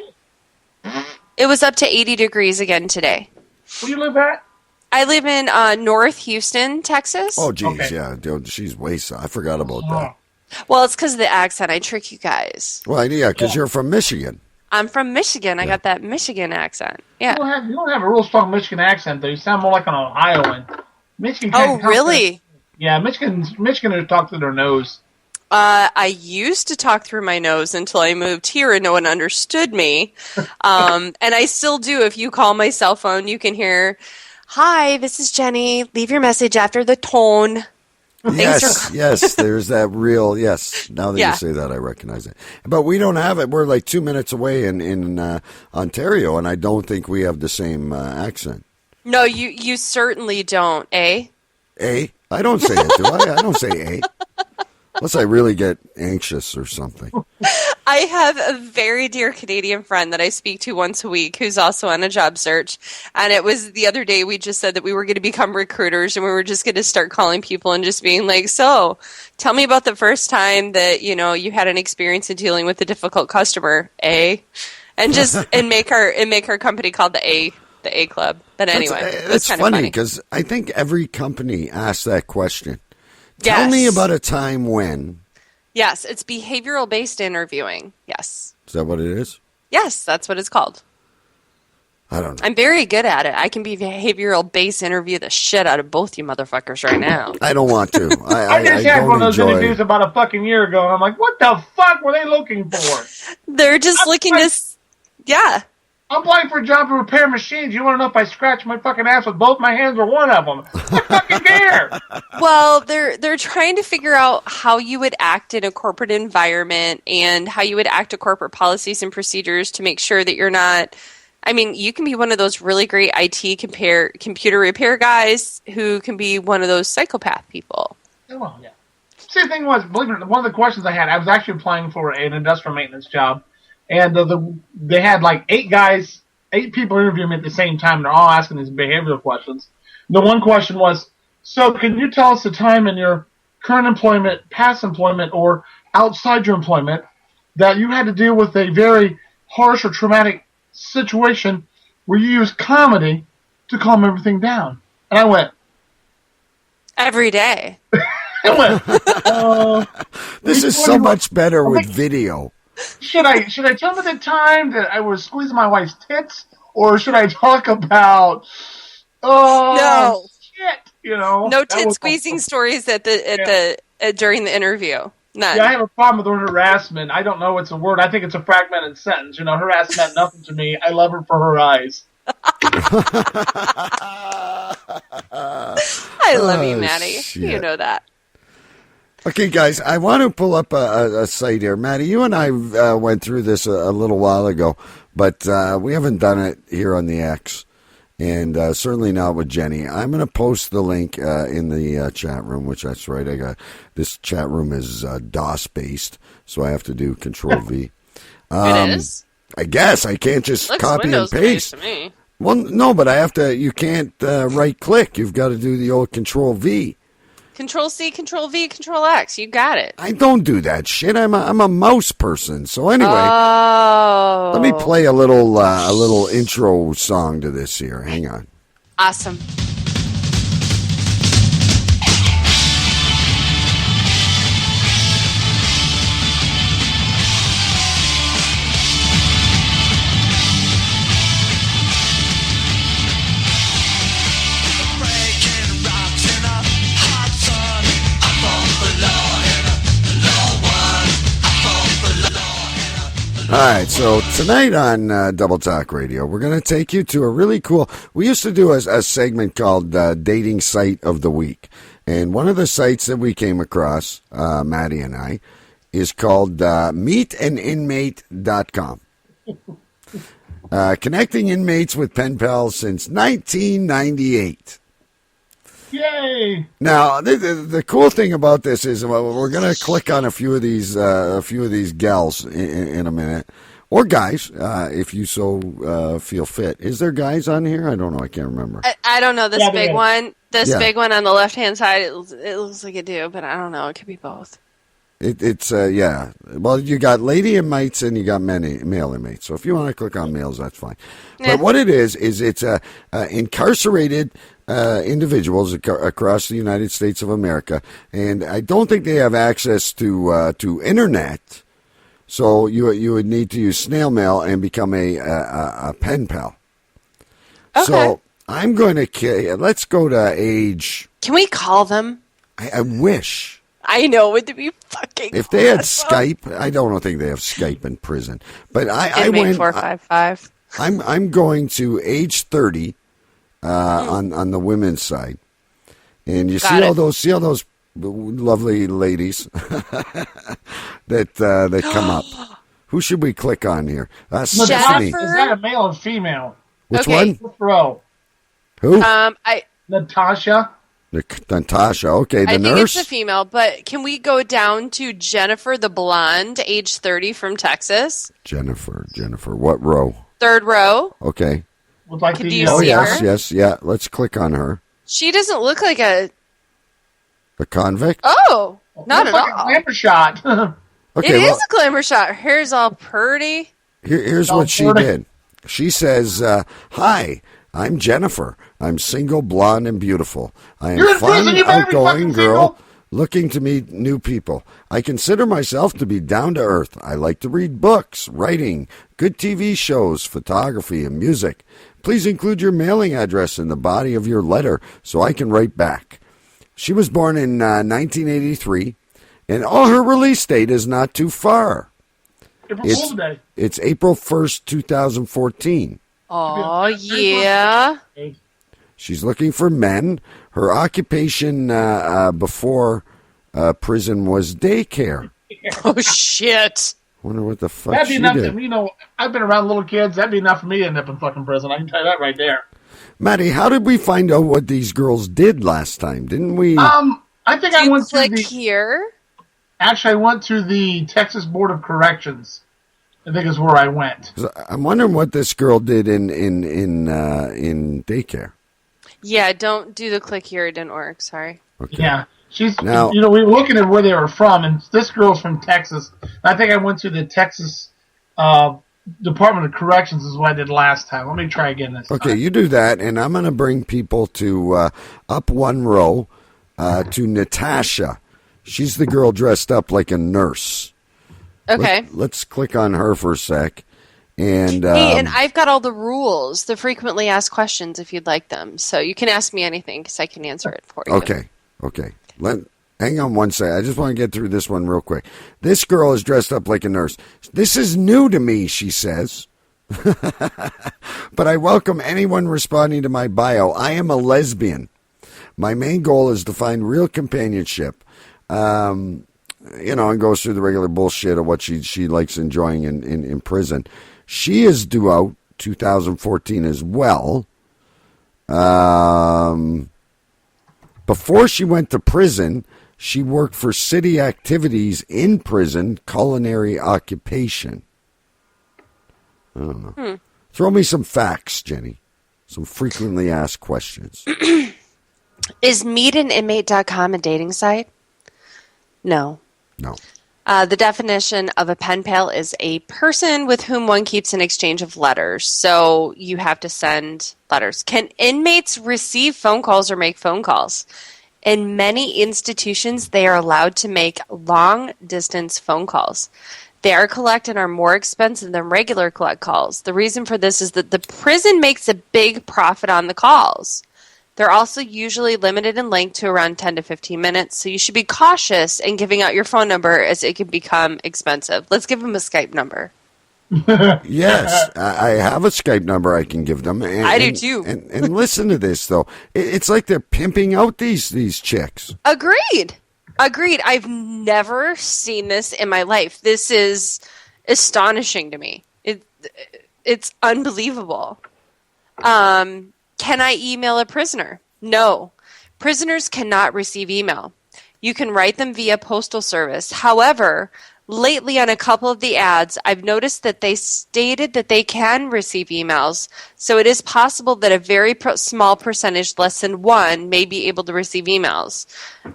It was up to 80 degrees again today. Where do you live at? I live in North Houston, Texas. Oh, geez, yeah. She's way south. I forgot about that. Well, it's because of the accent. I trick you guys. Well, yeah, because you're from Michigan. I'm from Michigan. I got that Michigan accent. Yeah. You don't have a real strong Michigan accent, though. You sound more like an Ohioan. Michigan. Oh, really? Yeah, Michiganers talk through their nose. I used to talk through my nose until I moved here and no one understood me. And I still do. If you call my cell phone, you can hear, "Hi, this is Jenny. Leave your message after the tone." Yes, there's that real, yes. Now that you say that, I recognize it. But we don't have it. We're like 2 minutes away in Ontario, and I don't think we have the same accent. No, you certainly don't, eh? A? I don't say it, do I? I don't say A. Unless I really get anxious or something. I have a very dear Canadian friend that I speak to once a week who's also on a job search. And it was the other day we just said that we were going to become recruiters and we were just going to start calling people and just being like, so tell me about the first time that, you had an experience in dealing with a difficult customer, eh? And just and make our company called the A Club. But anyway, it's funny because I think every company asks that question. Tell me about a time when. Yes, it's behavioral-based interviewing. Yes. Is that what it is? Yes, that's what it's called. I don't know. I'm very good at it. I can behavioral-based interview the shit out of both you motherfuckers right now. I don't want to. I just had one of those interviews about a fucking year ago, and I'm like, what the fuck were they looking for? They're just looking to... Yeah. I'm applying for a job to repair machines. You want to know if I scratch my fucking ass with both my hands or one of them? I fucking care. Well, they're trying to figure out how you would act in a corporate environment and how you would act to corporate policies and procedures to make sure that you're not... I mean, you can be one of those really great IT computer repair guys who can be one of those psychopath people. Well, yeah. See, the thing was, believe it or not, one of the questions I had, I was actually applying for an industrial maintenance job. And they had like 8 people interviewing me at the same time. And they're all asking these behavioral questions. The one question was, so can you tell us the time in your current employment, past employment, or outside your employment that you had to deal with a very harsh or traumatic situation where you used comedy to calm everything down? And I went, every day. I went, this is so much better with video. Should I tell them the time that I was squeezing my wife's tits, or should I talk about no shit? No tit squeezing stories during the interview. None. Yeah, I have a problem with word harassment. I don't know it's a word. I think it's a fragmented sentence. Harassment meant nothing to me. I love her for her eyes. I love you, Maddie. Shit. You know that. Okay, guys, I want to pull up a site here. Maddie, you and I went through this a little while ago, but we haven't done it here on the X, and certainly not with Jenny. I'm going to post the link in the chat room, which that's right. This chat room is DOS-based, so I have to do Control-V. It is? I guess. I can't just copy and paste. To me. Well, no, but I have to. You can't right-click. You've got to do the old Control-V. Control-C, Control-V, Control-X. You got it. I don't do that shit. I'm a mouse person. So anyway, let me play a little intro song to this here. Hang on. Awesome. All right, so tonight on Double Talk Radio, we're going to take you to a really cool... We used to do a segment called Dating Site of the Week. And one of the sites that we came across, Maddie and I, is called meetaninmate.com. Connecting inmates with pen pals since 1998. Yay! Now, the cool thing about this is we're going to click on a few of these gals in a minute, or guys, if you so feel fit. Is there guys on here? I don't know. I can't remember. I don't know. This big one big one on the left-hand side, it looks like it do, but I don't know. It could be both. It's yeah. Well, you got lady inmates and you got male inmates. So if you want to click on males, that's fine. But what it is it's incarcerated individuals across the United States of America, and I don't think they have access to internet, So you would need to use snail mail and become a pen pal. Okay. So I'm going to let's go to age. Can we call them? I wish. I know, would it be fucking If they had awesome? Skype, I don't think they have Skype in prison. But I Inmate went. 455. I'm going to age 30 on the women's side, and you see all those lovely ladies that come up. Who should we click on here? Stephanie. Is that a male or female? Which Okay. one? Fifth row. Who? Natasha. Natasha. Okay, the I think nurse. it's a female, but can we go down to Jennifer the blonde, age 30 from Texas? Jennifer. What row? Third row. Okay. Would like Could to you Oh see yes, her? yes, yeah. Let's click on her. She doesn't look like a... A convict. Oh, not at Looks like a all. glamour shot. Okay. It Well, is a glamour shot. Her hair's all pretty. here's Oh, what she Florida. did. She says, "Hi, I'm Jennifer. I'm single, blonde, and beautiful. I am You're in fun, prison, you better be outgoing fucking girl, single." looking to meet new people. I consider myself to be down to earth. I like to read books, writing, good TV shows, photography, and music. Please include your mailing address in the body of your letter so I can write back." She was born in 1983, and her release date is not too far. April It's, Fool's Day. it's April 1st, 2014. Oh, yeah. She's looking for men. Her occupation before prison was daycare. Oh, shit. Wonder what the fuck That'd be she enough. did. I've been around little kids. That'd be enough for me to end up in fucking prison. I can tell you that right there. Maddie, how did we find out what these girls did last time? Didn't we? I think I You went to click here. Actually, I went to the Texas Board of Corrections. I think is where I went. I'm wondering what this girl did in daycare. Yeah, don't do the click here. It didn't work. Sorry. Okay. Yeah, she's. Now- we were looking at where they were from, and this girl's from Texas. I think I went to the Texas Department of Corrections. Is what I did last time. Let me try again this Okay, time. you do that, and I'm going to bring people to up one row to Natasha. She's the girl dressed up like a nurse. Okay. Let's click on her for a sec. And Hey, and I've got all the rules, the frequently asked questions, if you'd like them. So you can ask me anything because I can answer it for you. okay. Hang on one sec. I just want to get through this one real quick. This girl is dressed up like a nurse. This is new to me, she says. But I welcome anyone responding to my bio. I am a lesbian. My main goal is to find real companionship. And goes through the regular bullshit of what she likes enjoying in prison. She is due out 2014 as well. Before she went to prison, she worked for city activities in prison, culinary occupation. I don't know. Throw me some facts, Jenny. Some frequently asked questions. Is meetinmate.com a dating site? No. No. The definition of a pen pal is a person with whom one keeps an exchange of letters. So you have to send letters. Can inmates receive phone calls or make phone calls? In many institutions, they are allowed to make long-distance phone calls. They are collect and are more expensive than regular collect calls. The reason for this is that the prison makes a big profit on the calls. They're also usually limited in length to around 10 to 15 minutes, so you should be cautious in giving out your phone number as it can become expensive. Let's give them a Skype number. Yes, I have a Skype number I can give them. And, I do too. And listen to this, though. It's like they're pimping out these chicks. Agreed. I've never seen this in my life. This is astonishing to me. It's unbelievable. Can I email a prisoner? No. Prisoners cannot receive email. You can write them via postal service. However, lately on a couple of the ads, I've noticed that they stated that they can receive emails. So it is possible that a very small percentage, less than 1, may be able to receive emails.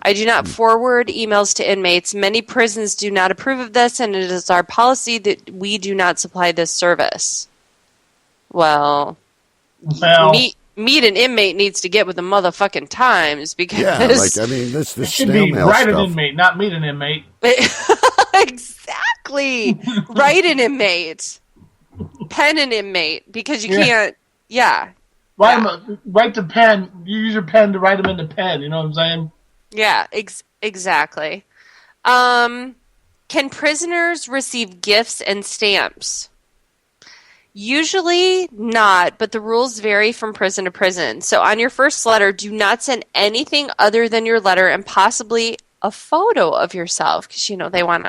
I do not forward emails to inmates. Many prisons do not approve of this, and it is our policy that we do not supply this service. Well, Meet an inmate needs to get with the motherfucking times because Yeah, this it should snail be mail write an stuff. inmate, not meet an inmate. exactly. Exactly. Write an inmate. Pen an inmate because you can't. Yeah. Write the pen. You use your pen to write them in the pen. You know what I'm saying? Yeah, exactly. Can prisoners receive gifts and stamps? Usually not, but the rules vary from prison to prison. So on your first letter, do not send anything other than your letter and possibly a photo of yourself because, they want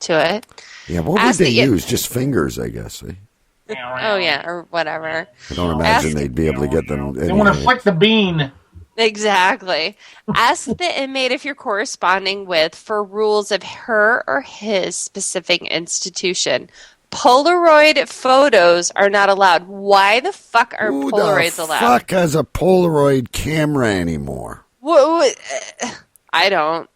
to it. Yeah, what would they use? Just fingers, I guess. Eh? Oh, yeah, or whatever. I don't imagine they'd be able to get them. They want to flick the bean. Exactly. Ask the inmate if you're corresponding with for rules of her or his specific institution. Polaroid photos are not allowed. Why the fuck are Polaroids allowed? Who the fuck has a Polaroid camera anymore? I don't.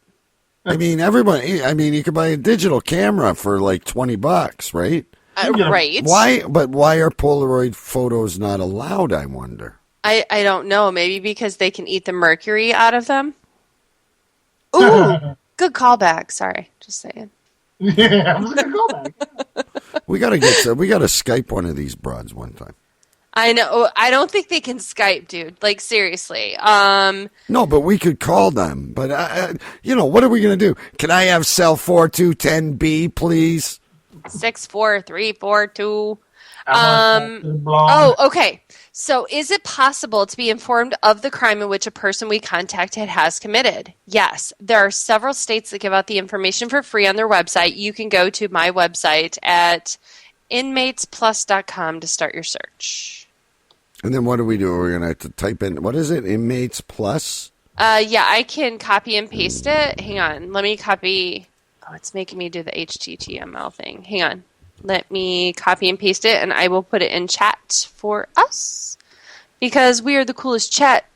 I mean, everybody. I mean, you could buy a digital camera for like $20, right? Right. Why? But why are Polaroid photos not allowed? I wonder. I don't know. Maybe because they can eat the mercury out of them. Ooh, good callback. Sorry, just saying. Yeah, it was a good callback. We gotta Skype one of these broads one time. I know. I don't think they can Skype, dude. Like seriously. No, but we could call them. But what are we gonna do? Can I have cell 4210B, please? 64342. Oh, okay. So, is it possible to be informed of the crime in which a person we contacted has committed? Yes. There are several states that give out the information for free on their website. You can go to my website at inmatesplus.com to start your search. And then what do? We're going to have to type in, what is it, Inmates Plus? Yeah, I can copy and paste it. Hang on. Let me copy. Oh, it's making me do the HTML thing. Hang on. Let me copy and paste it, and I will put it in chat for us. Because we are the coolest chat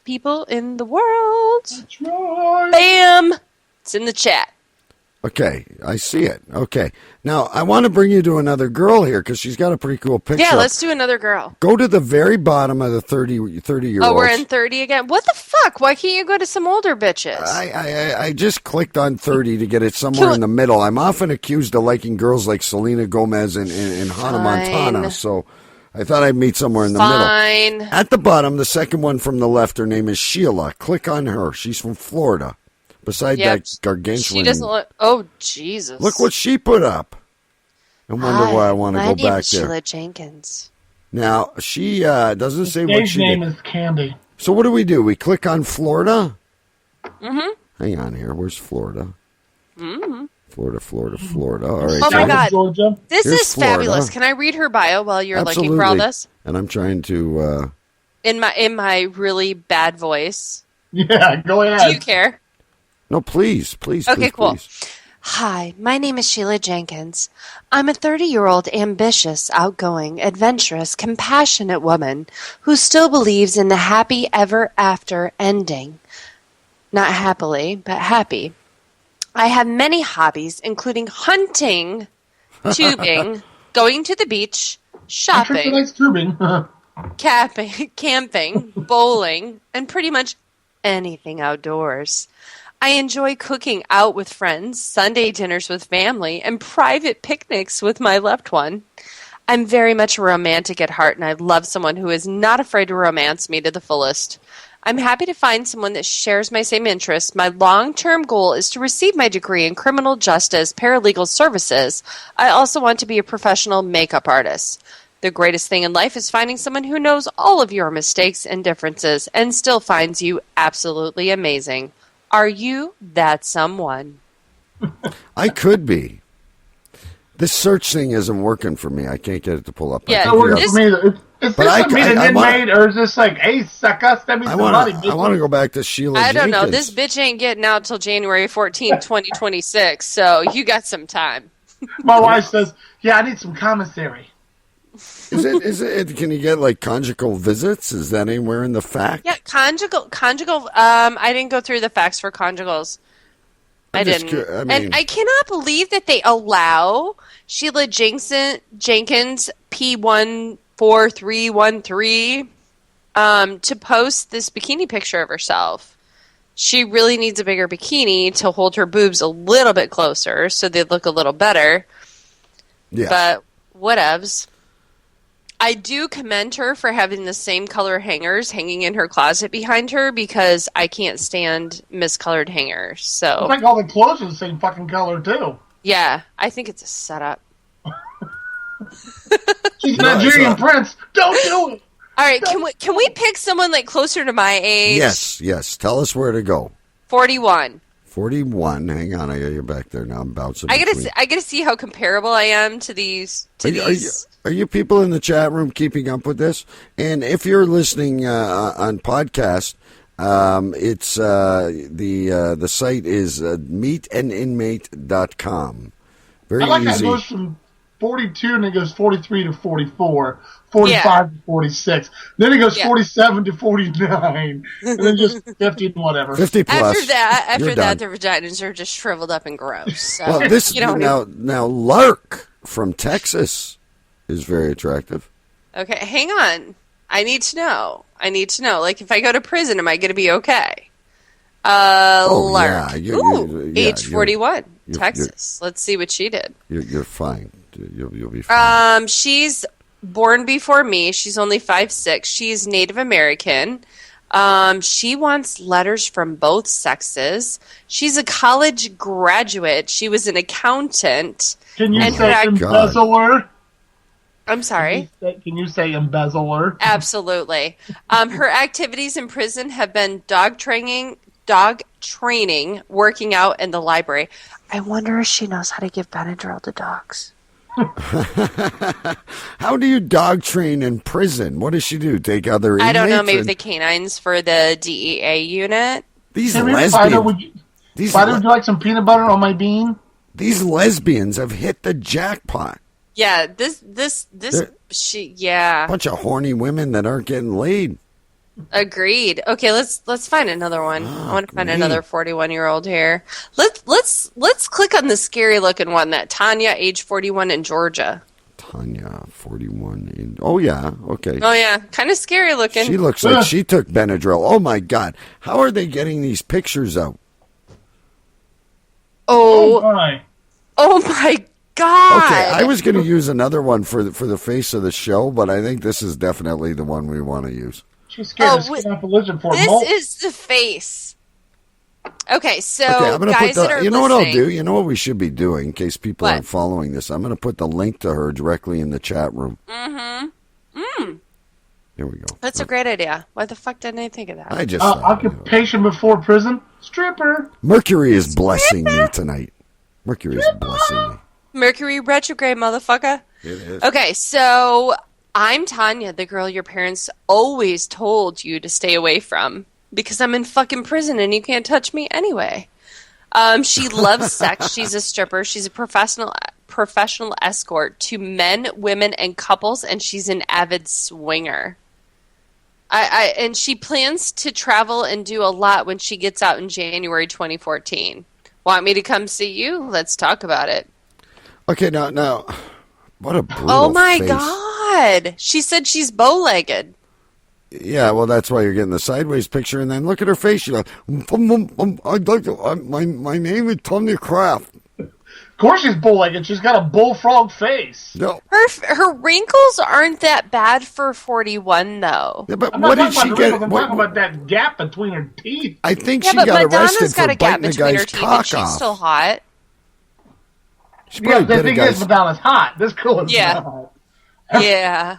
people in the world. That's right. Bam! It's in the chat. Okay, I see it. Okay. Now, I want to bring you to another girl here because she's got a pretty cool picture. Yeah, let's do another girl. Go to the very bottom of the 30-year-olds. Oh, we're in 30 again? What the fuck? Why can't you go to some older bitches? I just clicked on 30 to get it somewhere in the middle. I'm often accused of liking girls like Selena Gomez and Hannah Montana, so I thought I'd meet somewhere in the middle. At the bottom, the second one from the left, her name is Sheila. Click on her. She's from Florida. Beside that gargantuan... She doesn't look... Oh, Jesus. Look what she put up. I wonder why I want to go back there. My name is Sheila Jenkins. Now, she doesn't say what she name did. is Candy. So what do? We click on Florida? Mm-hmm. Hang on here. Where's Florida? Mm-hmm. Florida. All right. Oh, my God. Georgia. This Here's is fabulous. Florida. Can I read her bio while you're Absolutely. looking for all this? And I'm trying to... In my really bad voice. Yeah, go ahead. Do you care? No, please. Okay, cool. Please. Hi, my name is Sheila Jenkins. I'm a 30-year-old ambitious, outgoing, adventurous, compassionate woman who still believes in the happy ever after ending. Not happily, but happy. I have many hobbies, including hunting, tubing, going to the beach, shopping, likes tubing. camping, bowling, and pretty much anything outdoors. I enjoy cooking out with friends, Sunday dinners with family, and private picnics with my loved one. I'm very much a romantic at heart, and I love someone who is not afraid to romance me to the fullest. I'm happy to find someone that shares my same interests. My long-term goal is to receive my degree in criminal justice paralegal services. I also want to be a professional makeup artist. The greatest thing in life is finding someone who knows all of your mistakes and differences and still finds you absolutely amazing. Are you that someone? I could be. This search thing isn't working for me. I can't get it to pull up. Yeah, It's working for me. Is this like meet an inmate, or is this like, hey, sucker, send me some money, bitch? I want to go back to Sheila I don't Jenkins. know. This bitch ain't getting out till January 14th, 2026, so you got some time. My wife says, yeah, I need some commissary. Is it? Can you get like conjugal visits? Is that anywhere in the fact? Yeah, conjugal. I didn't go through the facts for conjugals. I didn't. And I cannot believe that they allow Sheila Jenkins P14313 to post this bikini picture of herself. She really needs a bigger bikini to hold her boobs a little bit closer so they look a little better. Yeah. But whatevs. I do commend her for having the same color hangers hanging in her closet behind her because I can't stand miscolored hangers. So, It's like all the clothes are the same fucking color, too. yeah, I think it's a setup. She's Nigerian prince. Don't do it. All right, can we pick someone like closer to my age? Yes. Tell us where to go. 41. 41. Hang on, I got you back there now. I'm bouncing. I gotta see how comparable I am to these. Are you people in the chat room keeping up with this? And if you're listening on podcast, it's the site is meetanninmate.com. Very I like easy. how it goes from 42 and it goes 43 to 44, 45 to 46. Then it goes 47 to 49, and then just 50 and whatever. 50 plus. After that, their vaginas are just shriveled up and gross. So, well, this now Lark from Texas is very attractive. Okay, hang on. I need to know. Like, if I go to prison, am I going to be okay? Lark. Yeah. Age 41, Texas. Let's see what she did. You're fine. You'll be fine. She's born before me. She's only 5'6". She's Native American. She wants letters from both sexes. She's a college graduate. She was an accountant. Can you say embezzler? I'm sorry? Can you say embezzler? Absolutely. Her activities in prison have been dog training, working out, and the library. I wonder if she knows how to give Benadryl to dogs. How do you dog train in prison? What does she do? Take other inmates? I don't know. Maybe the canines for the DEA unit. These Hey, lesbians. would you like some peanut butter on my bean? These lesbians have hit the jackpot. Yeah, bunch of horny women that aren't getting laid. Agreed. Okay, let's find another one. I want to find another 41-year-old here. Let's click on the scary looking one. That Tanya, age 41 in Georgia. Tanya, 41 in. Oh yeah, okay. Oh yeah, kind of scary looking. She looks like she took Benadryl. Oh my God, how are they getting these pictures out? Oh my God. Okay, I was going to use another one for the face of the show, but I think this is definitely the one we want to use. She's scared to skin off a lizard for a This molt. is the face. Okay, so I'm gonna guys put that are you know listening, what I'll do? You know what we should be doing in case people What? aren't following this? I'm going to put the link to her directly in the chat room. Mm-hmm. Here we go. That's a great idea. Why the fuck didn't I think of that? I just occupation before prison, stripper. Mercury is blessing me tonight. Mercury is blessing me. Mercury retrograde, motherfucker. It is. Okay, so I'm Tanya, the girl your parents always told you to stay away from because I'm in fucking prison and you can't touch me anyway. She loves sex. She's a stripper. She's a professional escort to men, women, and couples, and she's an avid swinger. And she plans to travel and do a lot when she gets out in January 2014. Want me to come see you? Let's talk about it. Okay, now, what a brutal Oh my face. God! She said she's bow-legged. Yeah, well, that's why you're getting the sideways picture, and then look at her face. You're like, I'd like to, my name is Tony Kraft. Of course she's bull-legged. She's got a bullfrog face. No. Her wrinkles aren't that bad for 41, though. Yeah, but I'm what not did talking she about get? I'm talking about that gap between her teeth. I think Yeah, she but got Madonna's arrested got for a gap biting the between her guy's teeth, and cock she's off. still hot. She Yeah, probably the bit a thing guy's... is, Madonna's hot. This girl is Yeah. not. Yeah.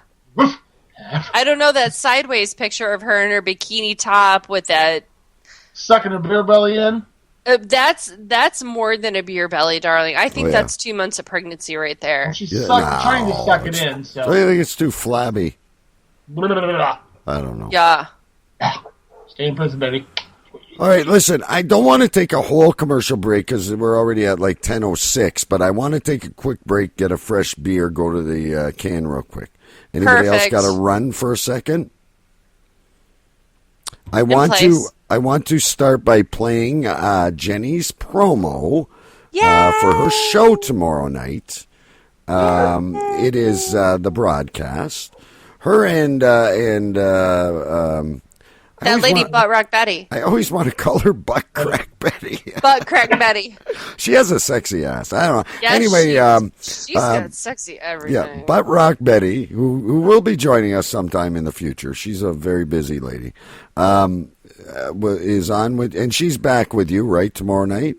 I don't know, that sideways picture of her in her bikini top with that... Sucking her beer belly in. That's more than a beer belly, darling. I think Oh, yeah. that's 2 months of pregnancy right there. She's Yeah, trying to suck it it's- in. So. I think it's too flabby. Blah, blah, blah, blah. I don't know. Yeah. Stay in prison, baby. All right, listen, I don't want to take a whole commercial break because we're already at like 10:06, but I want to take a quick break, get a fresh beer, go to the can real quick. Anybody Perfect. else got to run for a second? I place. want to start by playing Jenny's promo for her Yay! show tomorrow night. It is the broadcast. Her and That lady, Butt Rock Betty. I always want to call her Butt Crack Betty. Butt Crack Betty. She has a sexy ass. I don't know. Yeah, anyway, she's got sexy everything. Yeah, Butt Rock Betty, who will be joining us sometime in the future. She's a very busy lady. Is on with, and she's back with you, right, tomorrow night?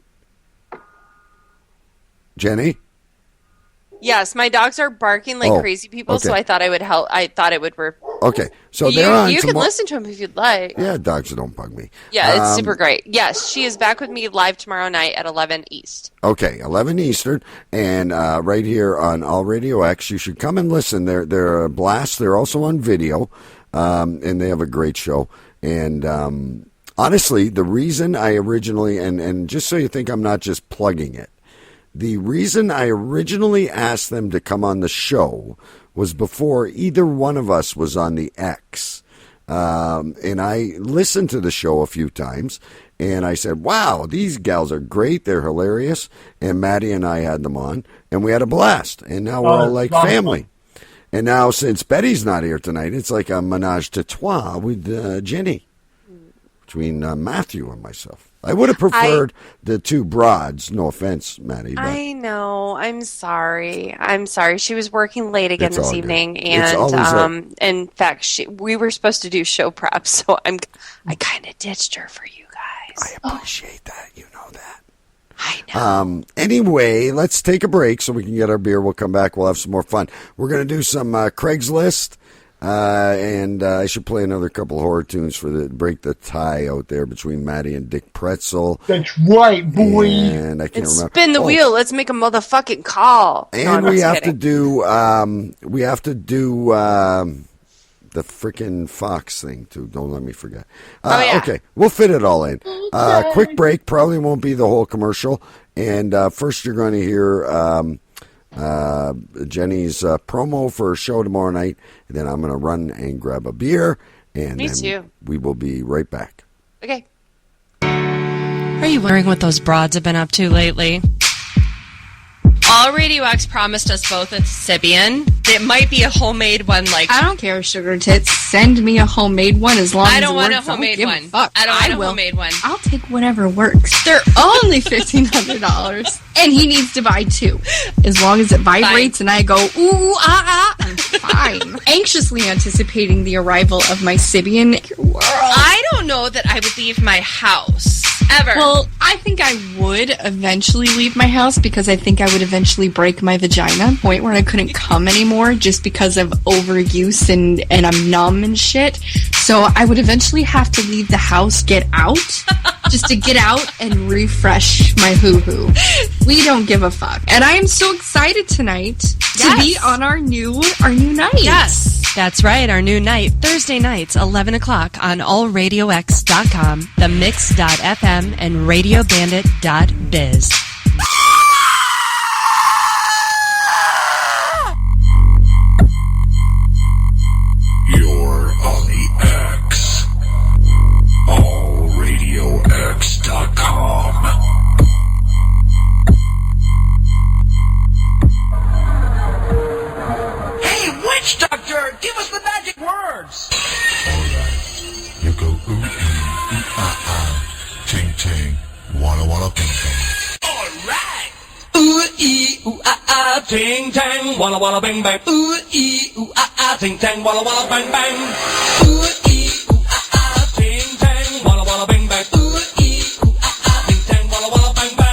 Jenny? Yes, my dogs are barking like crazy people, so I thought I would help. I thought it would work. Okay, so they're on. You can listen to them if you'd like. Yeah, dogs don't bug me. Yeah, it's super great. Yes, she is back with me live tomorrow night at 11 East. Okay, 11 Eastern, and right here on All Radio X. You should come and listen. They're a blast. They're also on video, and they have a great show. And honestly, the reason I originally, and just so you think I'm not just plugging it, the reason I originally asked them to come on the show was before either one of us was on the X. And I listened to the show a few times, and I said, wow, these gals are great. They're hilarious. And Maddie and I had them on, and we had a blast. And now we're all like family. And now, since Betty's not here tonight, it's like a menage to trois with Jenny, between Matthew and myself. I would have preferred the two broads. No offense, Maddie. But I know. I'm sorry. She was working late again this evening, good. and in fact, we were supposed to do show prep, so I kind of ditched her for you guys. I appreciate that. You know that. I know. Anyway, let's take a break so we can get our beer. We'll come back. We'll have some more fun. We're going to do some Craigslist. And I should play another couple horror tunes for the break the tie out there between Maddie and Dick Pretzel. That's right, boy. And I can't remember. Spin the wheel. Let's make a motherfucking call. And we have to do the freaking Fox thing too. Don't let me forget. Okay, we'll fit it all in. Quick break. Probably won't be the whole commercial. And first, you're going to hear Jenny's promo for a show tomorrow night, and then I'm going to run and grab a beer, and Me then too. We will be right back. Okay. Are you wondering what those broads have been up to lately? All Radio X promised us both a Sibian. It might be a homemade one. I don't care, sugar tits. Send me a homemade one as long as it works. I don't want a homemade one. I don't want a homemade one. I'll take whatever works. They're only $1,500, and he needs to buy two. As long as it vibrates and I go ooh I'm fine. Anxiously anticipating the arrival of my Sibian. I don't know that I would leave my house ever. Well, I think I would eventually leave my house because I think I would eventually break my vagina, point where I couldn't come anymore just because of overuse and I'm numb and shit. So I would eventually have to leave the house, get out, just to get out and refresh my hoo-hoo. We don't give a fuck. And I am so excited tonight to be on our new night. Yes. That's right, our new night, Thursday nights, 11 o'clock on allradiox.com, themix.fm, and radiobandit.biz. You're on the X. allradiox.com. Witch Doctor, give us the magic words. Alright. You go ooh, ting, ting, walla, ping, ping. Alright. Ooh, ee, ooh, ting, tang, walla, bang, bang. Ooh, ee, ooh, ting, tang, walla, bang, bang. Ooh, ee, ooh, ting, tang, walla, bang, bang. Ooh, ee, ooh, ting, tang, walla, bang, bang.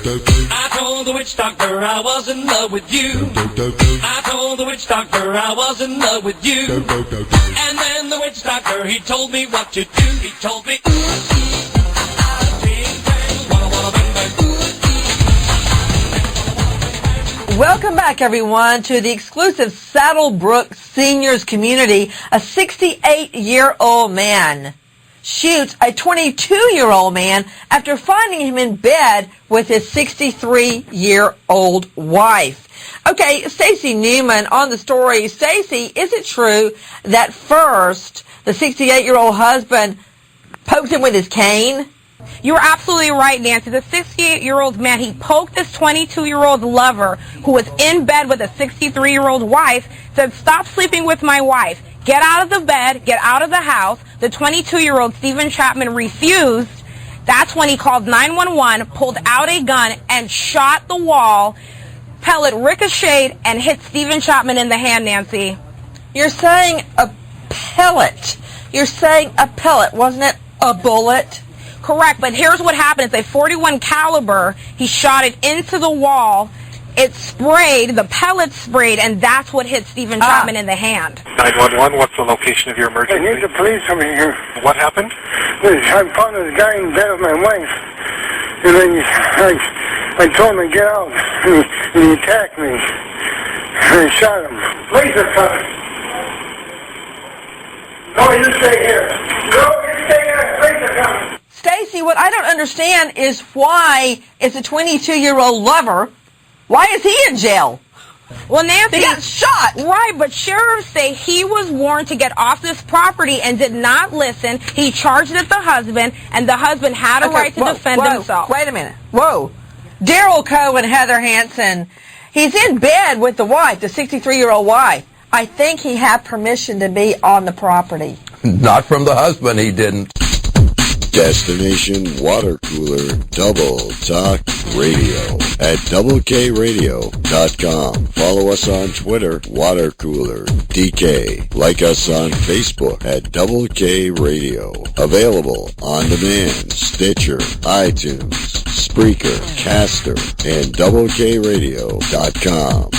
Do. I told the witch doctor I was in love with you. I told the witch doctor I was in love with you. And then the witch doctor, he told me what to do. He told me, Welcome back, everyone, to the exclusive Saddlebrook Seniors Community. A 68-year-old man shoots a 22-year-old man after finding him in bed with his 63-year-old wife. Okay, Stacy Newman on the story. Stacy, is it true that first the 68-year-old husband poked him with his cane? You were absolutely right, Nancy. The 68-year-old man, he poked this 22-year-old lover who was in bed with a 63-year-old wife, said, "Stop sleeping with my wife. Get out of the bed. Get out of the house." The 22-year-old Stephen Chapman refused. That's when he called 911, pulled out a gun, and shot the wall. Pellet ricocheted and hit Stephen Chapman in the hand, Nancy. You're saying a pellet. You're saying a pellet. Wasn't it a bullet? Correct, but here's what happened. It's a .41 caliber. He shot it into the wall. It sprayed, the pellet sprayed, and that's what hit Stephen Chapman in the hand. 911, what's the location of your emergency? I need the police over here. What happened? I found this guy in bed with my wife, and then I told him to get out, and he attacked me, and I shot him. Laser cutter. No, you stay here. No, you stay here. Laser cutter. Stacy, what I don't understand is why it's a 22-year-old lover. Why is he in jail? Well, Nancy, he got shot. Right, but sheriffs say he was warned to get off this property and did not listen. He charged it at the husband, and the husband had a right to defend himself. Wait a minute. Whoa. Daryl Coe and Heather Hansen, he's in bed with the wife, the 63-year-old wife. I think he had permission to be on the property. Not from the husband, he didn't. Destination Water Cooler Double Talk Radio at doublkradio.com. Follow us on Twitter, Water Cooler DK. Like us on Facebook at Double K Radio. Available on demand, Stitcher, iTunes, Spreaker, Caster, and doublkradio.com.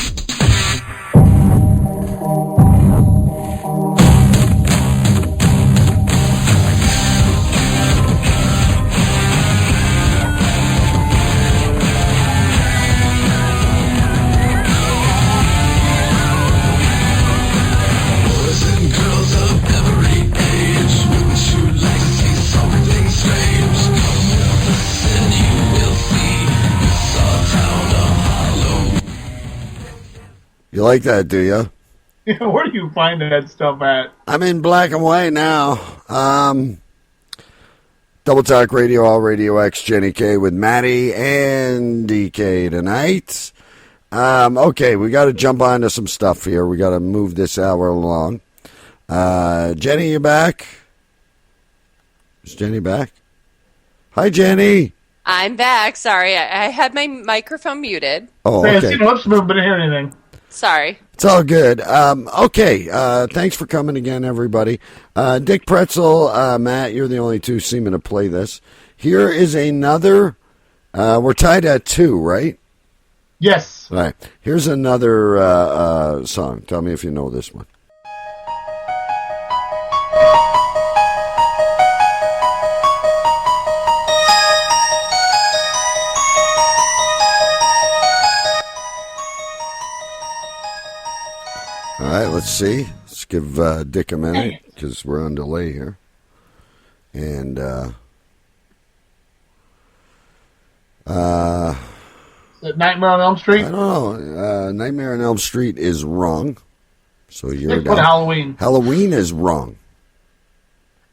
You like that, do you? Yeah, where do you find that stuff at? I'm in black and white now. Double Talk Radio, All Radio X, Jenny K with Maddie and DK tonight. Okay, we got to jump on to some stuff here. We got to move this hour along. Jenny, you back? Is Jenny back? Hi, Jenny. I'm back. Sorry, I had my microphone muted. Oh, okay. I see the lips move, but I didn't hear anything. Sorry. It's all good. Okay, thanks for coming again, everybody. Dick Pretzel, Matt, you're the only two seeming to play this. Here is another. We're tied at 2, right? Yes. All right. Here's another song. Tell me if you know this one. All right, let's see. Let's give Dick a minute because we're on delay here. And Nightmare on Elm Street? I don't know. Nightmare on Elm Street is wrong. So you're down. Halloween. Halloween is wrong.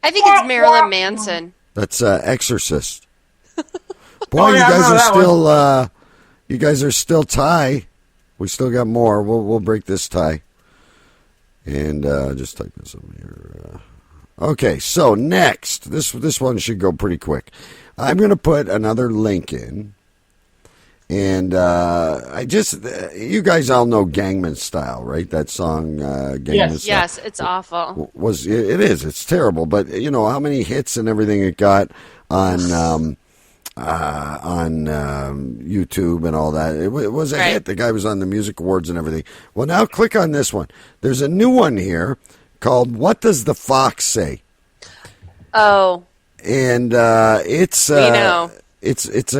I think it's Marilyn Manson. That's Exorcist. Boy, you guys are still you guys are still tie. We still got more. We'll break this tie. And just type this over here. Okay, so next, this one should go pretty quick. I'm going to put another link in, and you guys all know Gangnam Style, right? That song, Gangnam Style. Yes, it's awful. It is. It's terrible. But you know how many hits and everything it got on YouTube and all that. It was a hit. The guy was on the Music Awards and everything. Well, now click on this one. There's a new one here called "What Does the Fox Say?" Oh. And it's a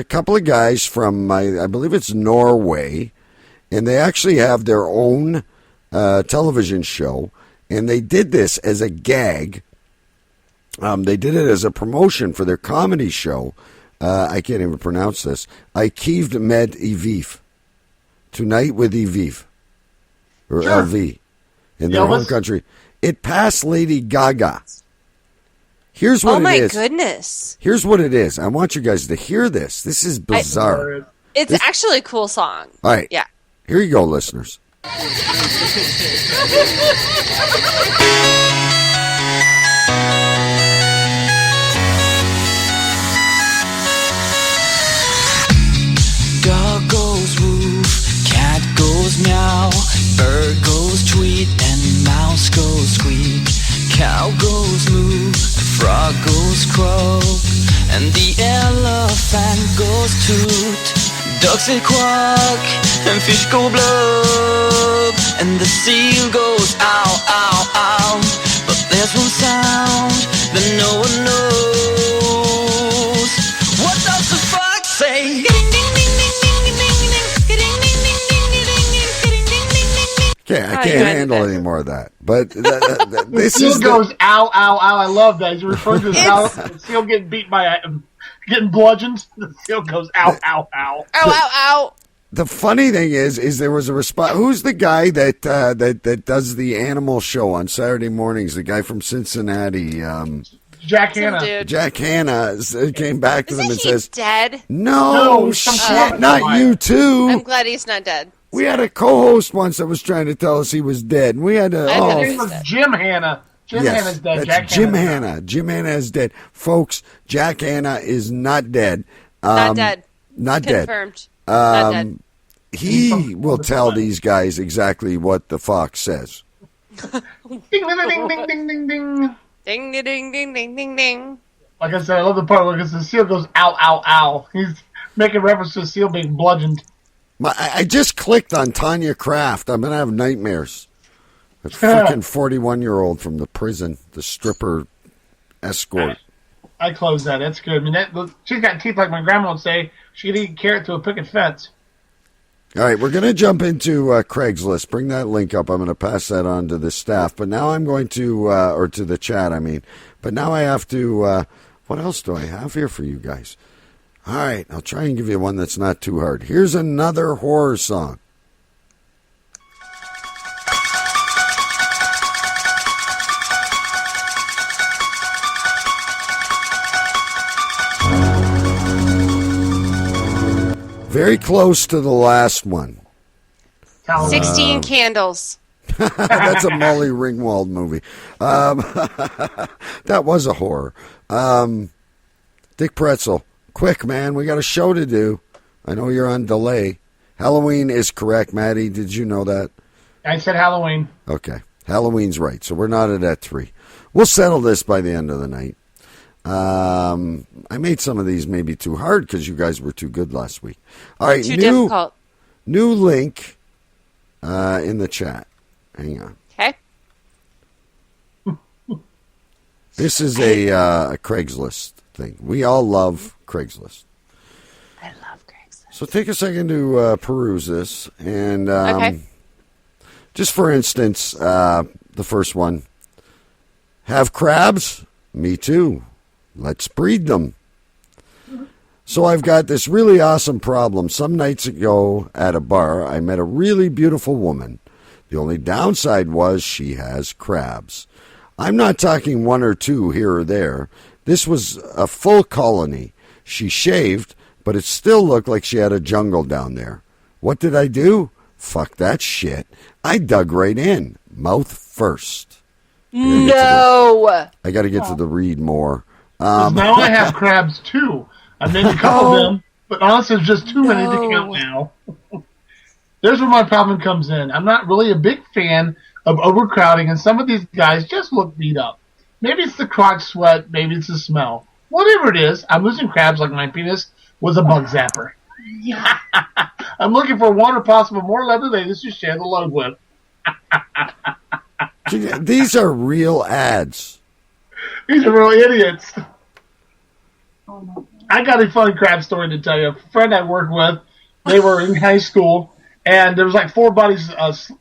couple of guys from I believe it's Norway, and they actually have their own television show, and they did this as a gag They did it as a promotion for their comedy show. I can't even pronounce this. I kieved med Eviv. Tonight with Eviv. Or Sure. LV. In their home country. It passed Lady Gaga. Here's what Oh my it is. goodness. Here's what it is. I want you guys to hear this. This is bizarre. It's actually a cool song. All right. Yeah. Here you go, listeners. Dog goes woof, cat goes meow, bird goes tweet, and mouse goes squeak. Cow goes moo, frog goes croak, and the elephant goes toot. Ducks say quack, and fish go blub, and the seal goes ow, ow, ow. But there's one sound that no one knows. What does the fox say? I can't handle any more of that. But this seal is goes ow, ow, ow. I love that. You're referring to the seal getting beat by getting bludgeoned. The seal goes ow, ow, ow. Ow, ow, ow. The funny thing is there was a response. Who's the guy that does the animal show on Saturday mornings? The guy from Cincinnati. Jack Hanna. Jack Hanna came back to them and says, dead? No, shit, not you too. I'm glad he's not dead. We had a co-host once that was trying to tell us he was dead. And we had to. His name was Jim Hanna. Jim Hanna's dead. That's Jack Jim Hanna's Hanna. Jim Hanna is dead. Folks, Jack Hanna is not dead. Not dead. Not dead. Confirmed. Not dead. He will tell these guys exactly what the fox says. Ding, ding, ding, ding, ding, ding, ding. Ding, ding, ding, ding, ding, ding, ding. Like I said, I love the part where the seal goes ow, ow, ow. He's making reference to the seal being bludgeoned. I just clicked on Tanya Kraft. I'm going to have nightmares. That freaking 41-year-old from the prison, the stripper escort. I closed that. That's good. I mean, she's got teeth like my grandma would say. She could eat a carrot to a picket fence. All right, we're going to jump into Craigslist. Bring that link up. I'm going to pass that on to the staff. But now I'm going to, or to the chat, I mean. But now I have to, what else do I have here for you guys? All right, I'll try and give you one that's not too hard. Here's another horror song. Very close to the last one. 16 Candles. That's a Molly Ringwald movie. That was a horror. Dick Pretzel. Quick, man. We got a show to do. I know you're on delay. Halloween is correct, Maddie. Did you know that? I said Halloween. Okay. Halloween's right. So we're not at 3. We'll settle this by the end of the night. I made some of these maybe too hard because you guys were too good last week. All right. Too difficult. New link in the chat. Hang on. Okay. This is a Craigslist thing. We all love Craigslist. I love Craigslist. So take a second to peruse this. And Okay. just for instance, the first one. Have crabs? Me too. Let's breed them. So I've got this really awesome problem. Some nights ago at a bar, I met a really beautiful woman. The only downside was she has crabs. I'm not talking 1 or 2 here or there. This was a full colony. She shaved, but it still looked like she had a jungle down there. What did I do? Fuck that shit. I dug right in, mouth first. No. I got to get to the read more. Now I have crabs too. I made a couple of them, but honestly, there's just too many to count now. There's where my problem comes in. I'm not really a big fan of overcrowding, and some of these guys just look beat up. Maybe it's the crotch sweat, maybe it's the smell. Whatever it is, I'm losing crabs like my penis was a bug zapper. I'm looking for one or possible more leather ladies to share the load with. These are real ads. These are real idiots. I got a funny crab story to tell you. A friend I worked with, they were in high school, and there was like 4 buddies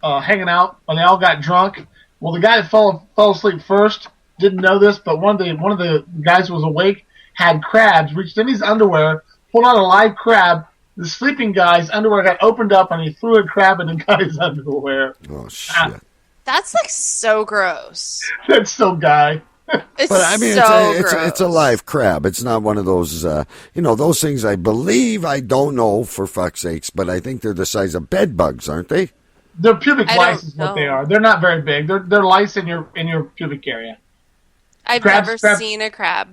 hanging out, and they all got drunk. Well, the guy that fell asleep first, didn't know this, but one of the guys who was awake had crabs, reached in his underwear, pulled out a live crab. The sleeping guy's underwear got opened up, and he threw a crab in the guy's underwear. Oh, shit. That's like so gross. That's so guy. It's But I mean, so it's a live crab. It's not one of those, those things. I believe, I don't know for fuck's sakes, but I think they're the size of bed bugs, aren't they? They're pubic lice is what they are. They're not very big. They're lice in your pubic area. I've never seen a crab.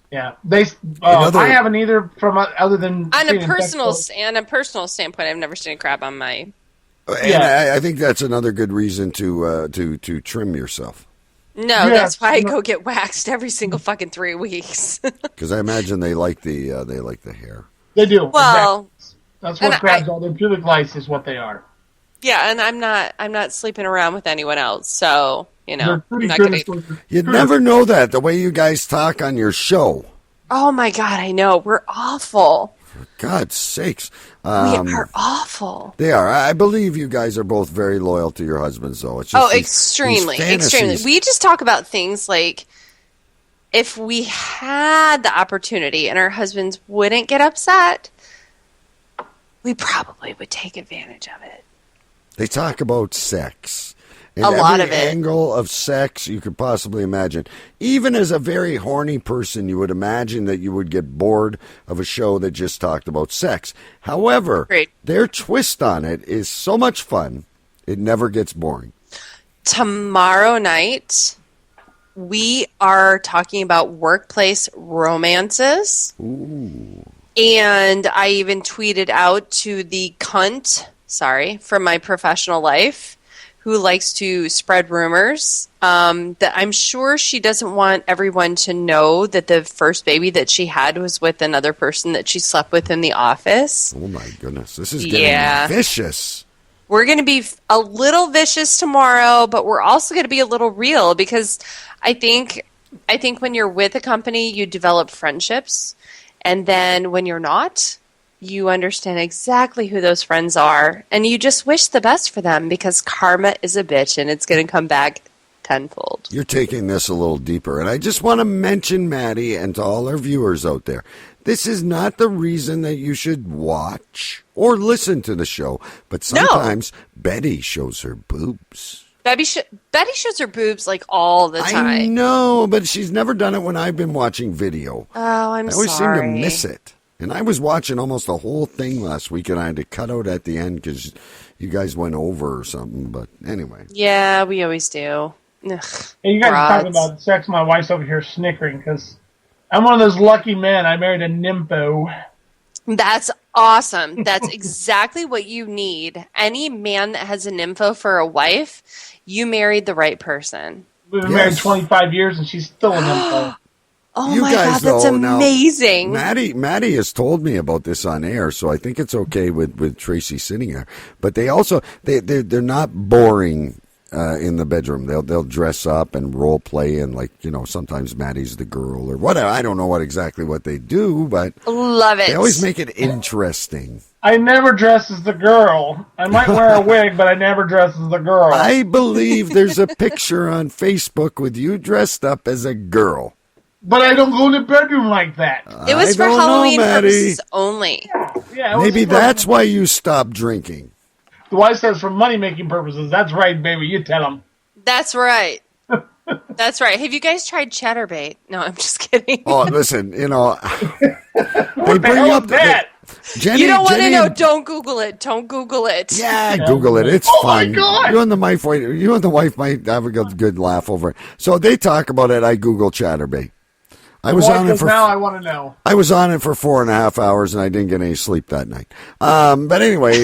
Yeah, I haven't either. From other than on a personal standpoint, I've never seen a crab on my. And I think that's another good reason to trim yourself. No, that's why I go get waxed every single fucking 3 weeks. Because I imagine they like the hair. They do. Well, exactly. That's what crabs are. They're pubic lice is what they are. Yeah, and I'm not sleeping around with anyone else, so I'm not gonna. You'd never know that the way you guys talk on your show. Oh my God, I know we're awful. For God's sakes, we are awful. They are. I believe you guys are both very loyal to your husbands, though. It's just extremely. We just talk about things like if we had the opportunity and our husbands wouldn't get upset, we probably would take advantage of it. They talk about sex. And a lot of every it. angle of sex you could possibly imagine. Even as a very horny person, you would imagine that you would get bored of a show that just talked about sex. However, their twist on it is so much fun, it never gets boring. Tomorrow night, we are talking about workplace romances. Ooh. And I even tweeted out to the cunt, from my professional life, who likes to spread rumors, that I'm sure she doesn't want everyone to know that the first baby that she had was with another person that she slept with in the office. Oh my goodness, this is getting vicious. We're going to be a little vicious tomorrow, but we're also going to be a little real because I think when you're with a company, you develop friendships, and then when you're not, you understand exactly who those friends are, and you just wish the best for them because karma is a bitch, and it's going to come back tenfold. You're taking this a little deeper, and I just want to mention, Maddie, and to all our viewers out there, this is not the reason that you should watch or listen to the show, but sometimes Betty shows her boobs. Betty shows her boobs like all the time. I know, but she's never done it when I've been watching video. Oh, I always seem to miss it. And I was watching almost the whole thing last week, and I had to cut out at the end because you guys went over or something. But anyway. Yeah, we always do. Ugh, hey, you guys are talking about sex. My wife's over here snickering because I'm one of those lucky men. I married a nympho. That's awesome. That's exactly what you need. Any man that has a nympho for a wife, you married the right person. We've been married 25 years, and she's still a nympho. Oh my God, that's amazing. Now, Maddie has told me about this on air, so I think it's okay with Tracy sitting there. But they also they're not boring in the bedroom. They'll dress up and role play, and sometimes Maddie's the girl or whatever. I don't know what they do, but love it. They always make it interesting. I never dress as the girl. I might wear a wig, but I never dress as the girl. I believe there's a picture on Facebook with you dressed up as a girl. But I don't go in the bedroom like that. It was for Halloween purposes only. Yeah, maybe that's why you stopped drinking. The wife says for money-making purposes. That's right, baby. You tell them. That's right. That's right. Have you guys tried Chatterbait? No, I'm just kidding. Oh, listen, they bring up that. You don't want to know. Don't Google it. Don't Google it. Yeah, Google it. It's fun. My God. You and the wife might have a good laugh over it. So they talk about it. I Google Chatterbait. I was on it for now. I want to know. I was on it for 4.5 hours, and I didn't get any sleep that night. But anyway,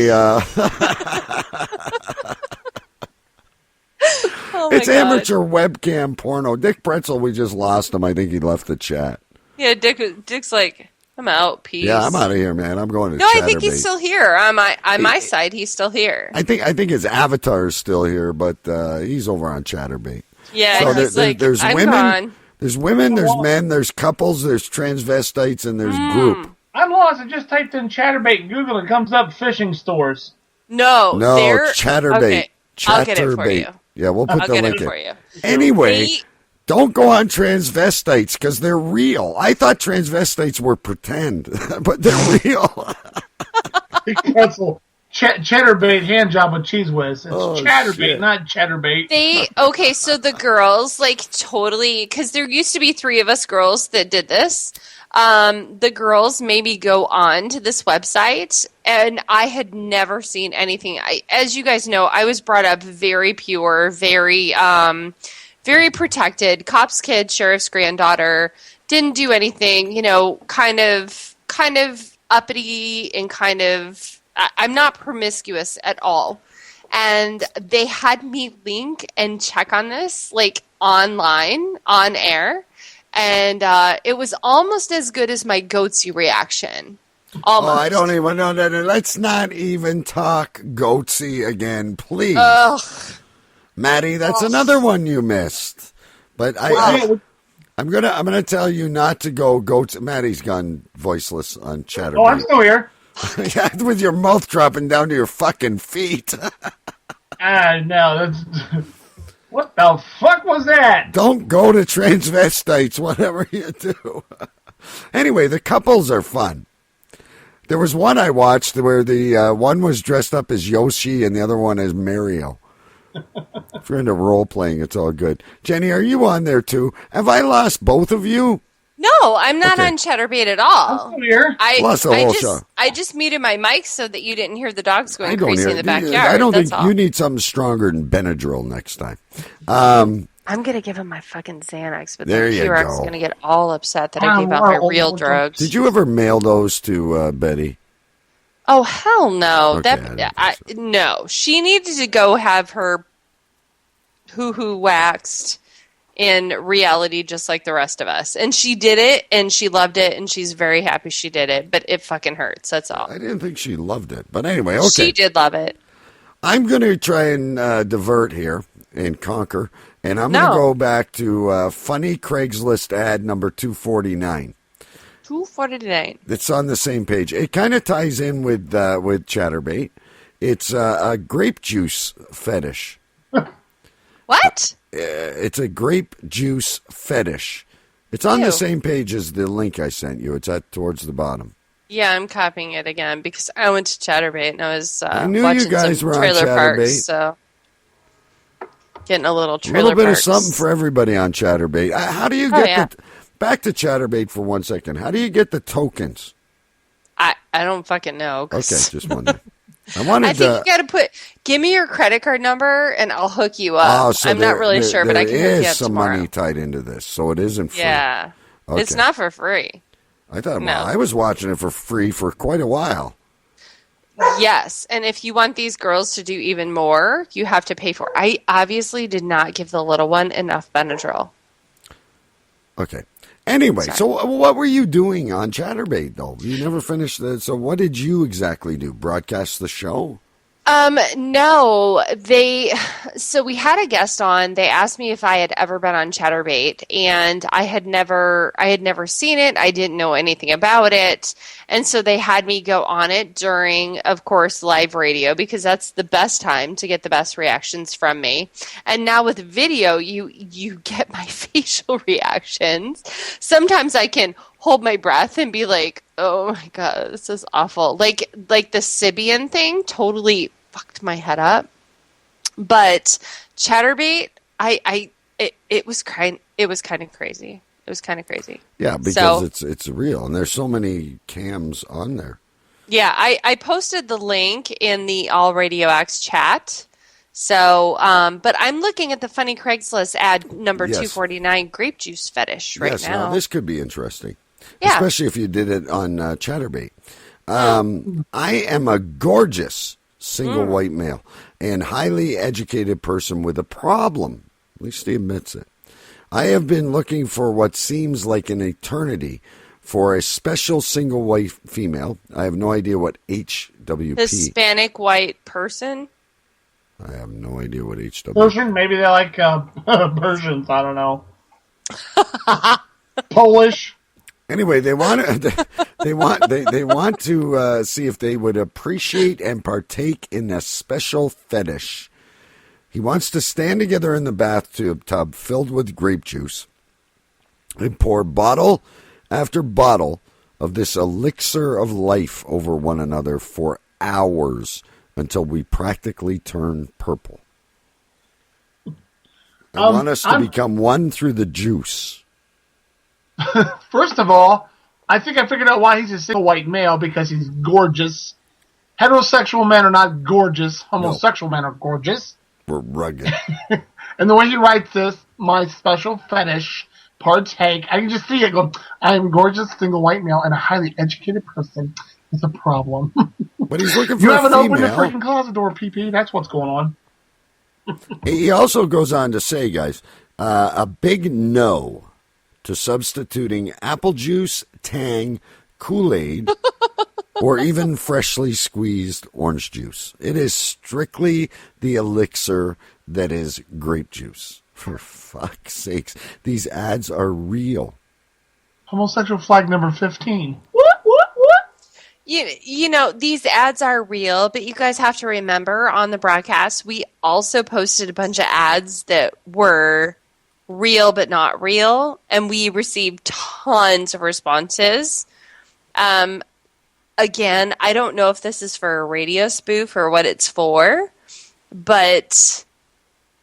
it's amateur webcam porno. Dick Pretzel, we just lost him. I think he left the chat. Yeah, Dick's like, I'm out. Peace. Yeah, I'm out of here, man. I'm going to. No, I think he's still here. On my side, he's still here. I think his avatar is still here, but he's over on Chatterbait. Yeah, so there's I'm women. Gone. There's women, there's men, there's couples, there's transvestites, and there's group. I'm lost. I just typed in Chatterbait in Google and it comes up fishing stores. No, Chatterbait. Okay. Chatterbait. I'll get it for you. Yeah, we'll put the link in. For you. Anyway, Don't go on transvestites because they're real. I thought transvestites were pretend, but they're real. Pretzel. Chedarbait hand job with cheese whiz. It's chatterbait, shit. not chedarbait. Okay, so the girls, like, totally, because there used to be 3 of us girls that did this. The girls maybe go on to this website, and I had never seen anything. As you guys know, I was brought up very pure, very protected. Cop's kid, sheriff's granddaughter, didn't do anything, kind of uppity and kind of, I'm not promiscuous at all. And they had me link and check on this, like, online, on air. And it was almost as good as my goatsy reaction. Almost. Oh, I don't even know that. Let's not even talk goatsy again, please. Ugh. Maddie, that's another one you missed. But I'm gonna tell you not to go goats. Maddie's gone voiceless on Chatterbait. Oh, I'm still here. Yeah, with your mouth dropping down to your fucking feet. No, that's... What the fuck was that? Don't go to transvestites, whatever you do. Anyway, the couples are fun. There was one I watched where the one was dressed up as Yoshi and the other one as Mario. If you're into role-playing, it's all good. Jenny, are you on there too? Have I lost both of you? No, I'm not on Chedarbait at all. I'm here. I just muted my mic so that you didn't hear the dogs going crazy in the backyard. I don't That's think all. you need something stronger than Benadryl next time. I'm going to give him my fucking Xanax, but There the you T-Rex go. is going to get all upset that I gave out my real drugs. Did you ever mail those to Betty? Oh, hell no. Okay, No. She needed to go have her hoo-hoo waxed in reality just like the rest of us. And she did it, and she loved it, and she's very happy she did it, but it fucking hurts, that's all. I didn't think she loved it. But anyway, okay. She did love it. I'm going to try and divert here and conquer, and I'm going to go back to funny Craigslist ad number 249. 249. It's on the same page. It kind of ties in with Chatterbait. It's a grape juice fetish. What? It's a grape juice fetish. It's on the same page as the link I sent you. It's towards the bottom. Yeah, I'm copying it again because I went to Chatterbait and I was I knew watching you guys some were on trailer parks, Chatterbait. so getting a little A trailer little bit parks. of something for everybody on Chatterbait. How do you get back to Chatterbait for 1 second? How do you get the tokens? I don't fucking know. Okay, just wondering. I think you got to give me your credit card number and I'll hook you up. So I'm not really sure, but I can hook you There up is some tomorrow. money tied into this, so it isn't free. Yeah. Okay. It's not for free. I thought No. I was watching it for free for quite a while. Yes, and if you want these girls to do even more, you have to pay for it. I obviously did not give the little one enough Benadryl. Okay. Anyway, so what were you doing on Chatterbait, though? You never finished the... So what did you exactly do? Broadcast the show? No, so we had a guest on. They asked me if I had ever been on Chatterbait, and I had never seen it. I didn't know anything about it. And so they had me go on it during, of course, live radio, because that's the best time to get the best reactions from me. And now with video, you get my facial reactions. Sometimes I can hold my breath and be like, oh my God, this is awful. Like the Sibian thing totally fucked my head up. But Chatterbait, it was kind of crazy. It was kind of crazy. Yeah, because it's real, and there's so many cams on there. Yeah, I posted the link in the All Radio X chat. So, but I'm looking at the funny Craigslist ad number 249, grape juice fetish right now. Now this could be interesting. Yeah. Especially if you did it on Chatterbait. I am a gorgeous single white male and highly educated person with a problem. At least he admits it. I have been looking for what seems like an eternity for a special single white female. I have no idea what HWP. Hispanic white person? I have no idea what HWP. Persian? Maybe they like Persians. I don't know. Polish. Anyway, they want to see if they would appreciate and partake in a special fetish. He wants to stand together in the bathtub filled with grape juice and pour bottle after bottle of this elixir of life over one another for hours until we practically turn purple. I want us to become one through the juice. First of all, I think I figured out why he's a single white male, because he's gorgeous. Heterosexual men are not gorgeous. Homosexual men are gorgeous. We're rugged. And the way he writes this, my special fetish, partake, I can just see it go, I am gorgeous, single white male, and a highly educated person. It's a problem. But he's looking for you a haven't female. opened the freaking closet door, PP. That's what's going on. He also goes on to say, guys, a big no to substituting apple juice, Tang, Kool-Aid, or even freshly squeezed orange juice. It is strictly the elixir that is grape juice. For fuck's sakes, these ads are real. Homosexual flag number 15. You know, these ads are real, but you guys have to remember on the broadcast, we also posted a bunch of ads that were real but not real, and we received tons of responses. Again, I don't know if this is for a radio spoof or what it's for, but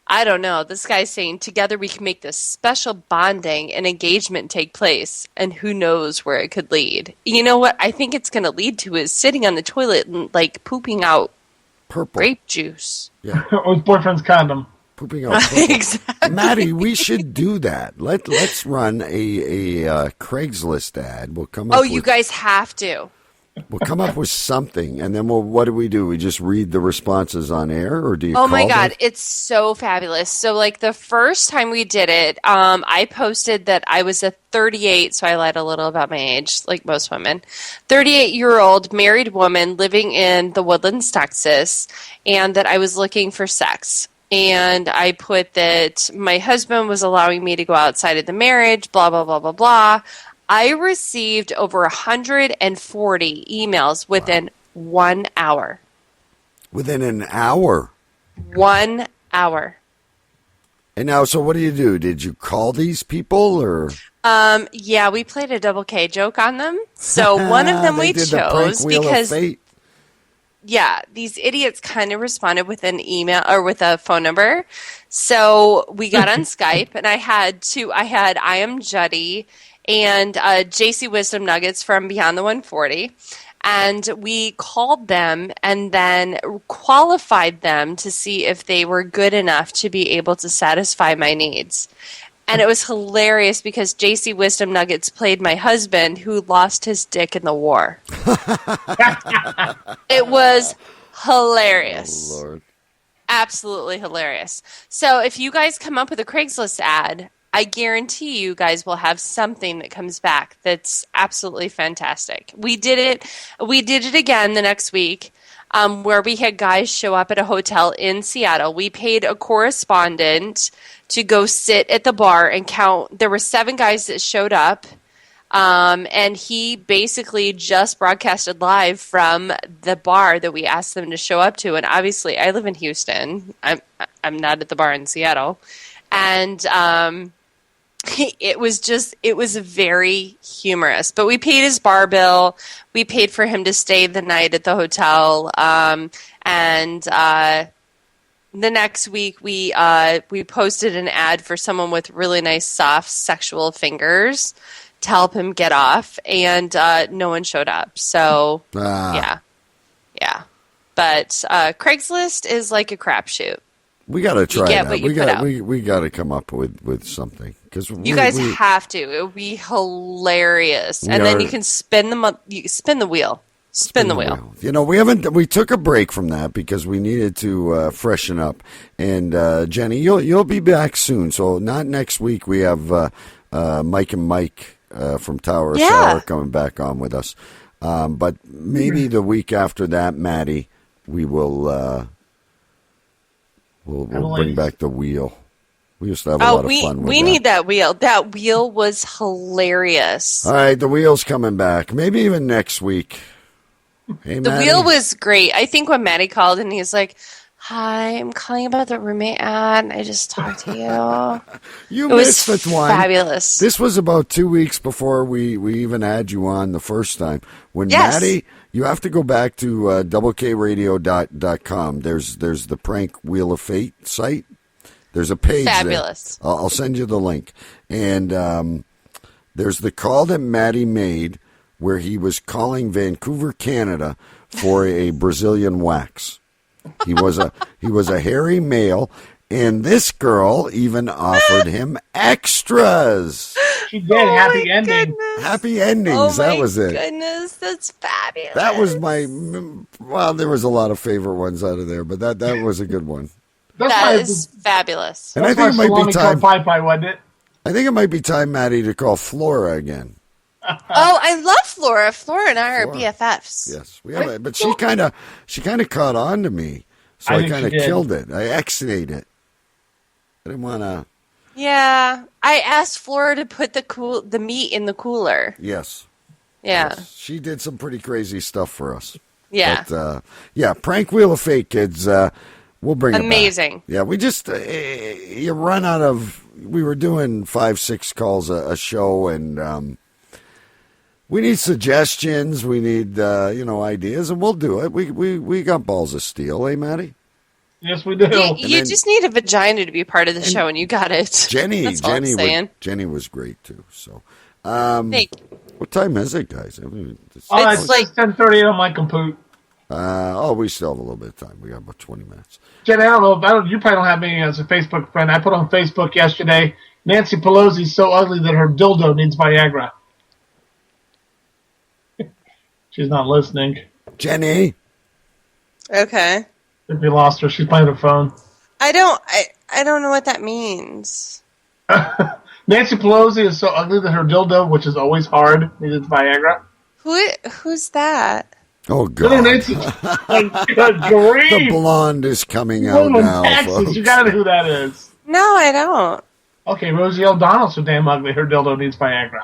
I don't know. This guy's saying, together we can make this special bonding and engagement take place, and who knows where it could lead. You know what I think it's going to lead to is sitting on the toilet and, like, pooping out purple grape juice. Yeah. Or his boyfriend's condom. Pooping out purple. Exactly. Maddie, we should do that. Let's run a Craigslist ad. We'll come up you guys have to. We'll come up with something, and then what do? We just read the responses on air, or do you Oh my call God, them? it's so fabulous. So, like, the first time we did it, I posted that I was a 38, so I lied a little about my age, like most women. 38-year-old married woman living in the Woodlands, Texas, and that I was looking for sex. And I put that my husband was allowing me to go outside of the marriage, blah, blah, blah, blah, blah. I received over 140 emails within 1 hour. Within an hour? 1 hour. And now, so what do? Did you call these people, or? Yeah, we played a double K joke on them. So one of them we did the prank chose wheel of because, fate. yeah, these idiots kind of responded with an email or with a phone number. So we got on Skype, and I had I Am Juddy and JC Wisdom Nuggets from Beyond the 140. And we called them and then qualified them to see if they were good enough to be able to satisfy my needs. And it was hilarious because JC Wisdom Nuggets played my husband who lost his dick in the war. It was hilarious. Oh, Lord. Absolutely hilarious. So if you guys come up with a Craigslist ad, I guarantee you guys will have something that comes back that's absolutely fantastic. We did it again the next week, where we had guys show up at a hotel in Seattle. We paid a correspondent to go sit at the bar and count. There were 7 guys that showed up, and he basically just broadcasted live from the bar that we asked them to show up to. And obviously, I live in Houston. I'm not at the bar in Seattle, and it was very humorous. But we paid his bar bill. We paid for him to stay the night at the hotel. And the next week we posted an ad for someone with really nice, soft, sexual fingers to help him get off. And no one showed up. So, yeah. But Craigslist is like a crapshoot. We got to try that. We got to come up with something, because you guys have to. It would be hilarious, and then you can spin the wheel. Spin the wheel. You know, we took a break from that because we needed to freshen up. And Jenny, you'll be back soon. So not next week. We have Mike and Mike from Tower of Shower coming back on with us. But maybe the week after that, Maddie, we will. We'll bring back the wheel. We used to have a lot of fun with that. We need that wheel. That wheel was hilarious. All right, the wheel's coming back. Maybe even next week. Hey, the Maddie? wheel was great. I think when Maddie called and he's like, Hi, I'm calling about the roommate ad. I just talked to you. You It was missed the one. fabulous. This was about 2 weeks before we even had you on the first time. When Yes. Maddie, you have to go back to doubleradio.com. There's the Prank Wheel of Fate site. There's a page Fabulous. there. I'll send you the link. And there's the call that Maddie made where he was calling Vancouver, Canada for a Brazilian wax. He was a hairy male, and this girl even offered him extras. She did. Happy ending. Happy endings. Oh that was it. Goodness, that's fabulous. That was my. Well, there was a lot of favorite ones out of there, but that was a good one. That is fabulous. And I think it might be time. Pie, wasn't it? I think it might be time, Maddie, to call Flora again. Oh, I love Flora. Flora and I are BFFs. Yes, we have it, but she kind of caught on to me, so I kind of killed it. I exited it. I didn't want to. Yeah, I asked Flora to put the meat in the cooler. Yes. Yeah. Yes. She did some pretty crazy stuff for us. Yeah. But, yeah, Prank Wheel of Fate, kids. We'll bring it back. Amazing. Yeah, we just you run out of. We were doing 5-6 calls a show, and we need suggestions. We need ideas, and we'll do it. We got balls of steel, eh, Maddie? Yes, we do. You just need a vagina to be part of the show, and you got it. Jenny Jenny was great too. So, Thank you. what time is it, guys? I mean, it's like 10:30 on my compute. We still have a little bit of time. We got about 20 minutes. Jen, I don't know. You probably don't have me as a Facebook friend. I put on Facebook yesterday, Nancy Pelosi's so ugly that her dildo needs Viagra. She's not listening. Jenny. Okay. If we lost her, she's playing her phone. I don't know what that means. Nancy Pelosi is so ugly that her dildo, which is always hard, needs Viagra. Who's that? Oh, God. Nancy, good grief. The blonde is coming out now, Texas, folks. you gotta know who that is. No, I don't. Okay, Rosie O'Donnell's so damn ugly, her dildo needs Viagra.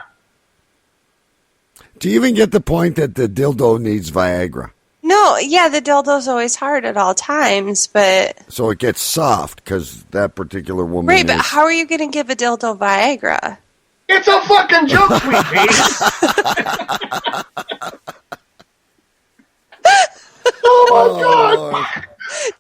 Do you even get the point that the dildo needs Viagra? No, yeah, the dildo's always hard at all times, but... So it gets soft because that particular woman Right, but is... how are you going to give a dildo Viagra? It's a fucking joke, sweetie. Oh, my God.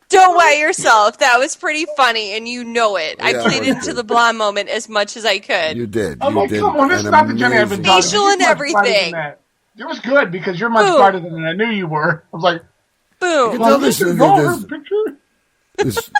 Don't wet yourself. That was pretty funny, and you know it. I Yeah, played it was into the blonde moment as much as I could. You did. Oh, my did come on, this is not the Jenny I've been talking Facial about. and You're much brighter than everything. that. It was good because you're much Boom. brighter than I knew you were. I was like, Boom. You can tell this, picture? this,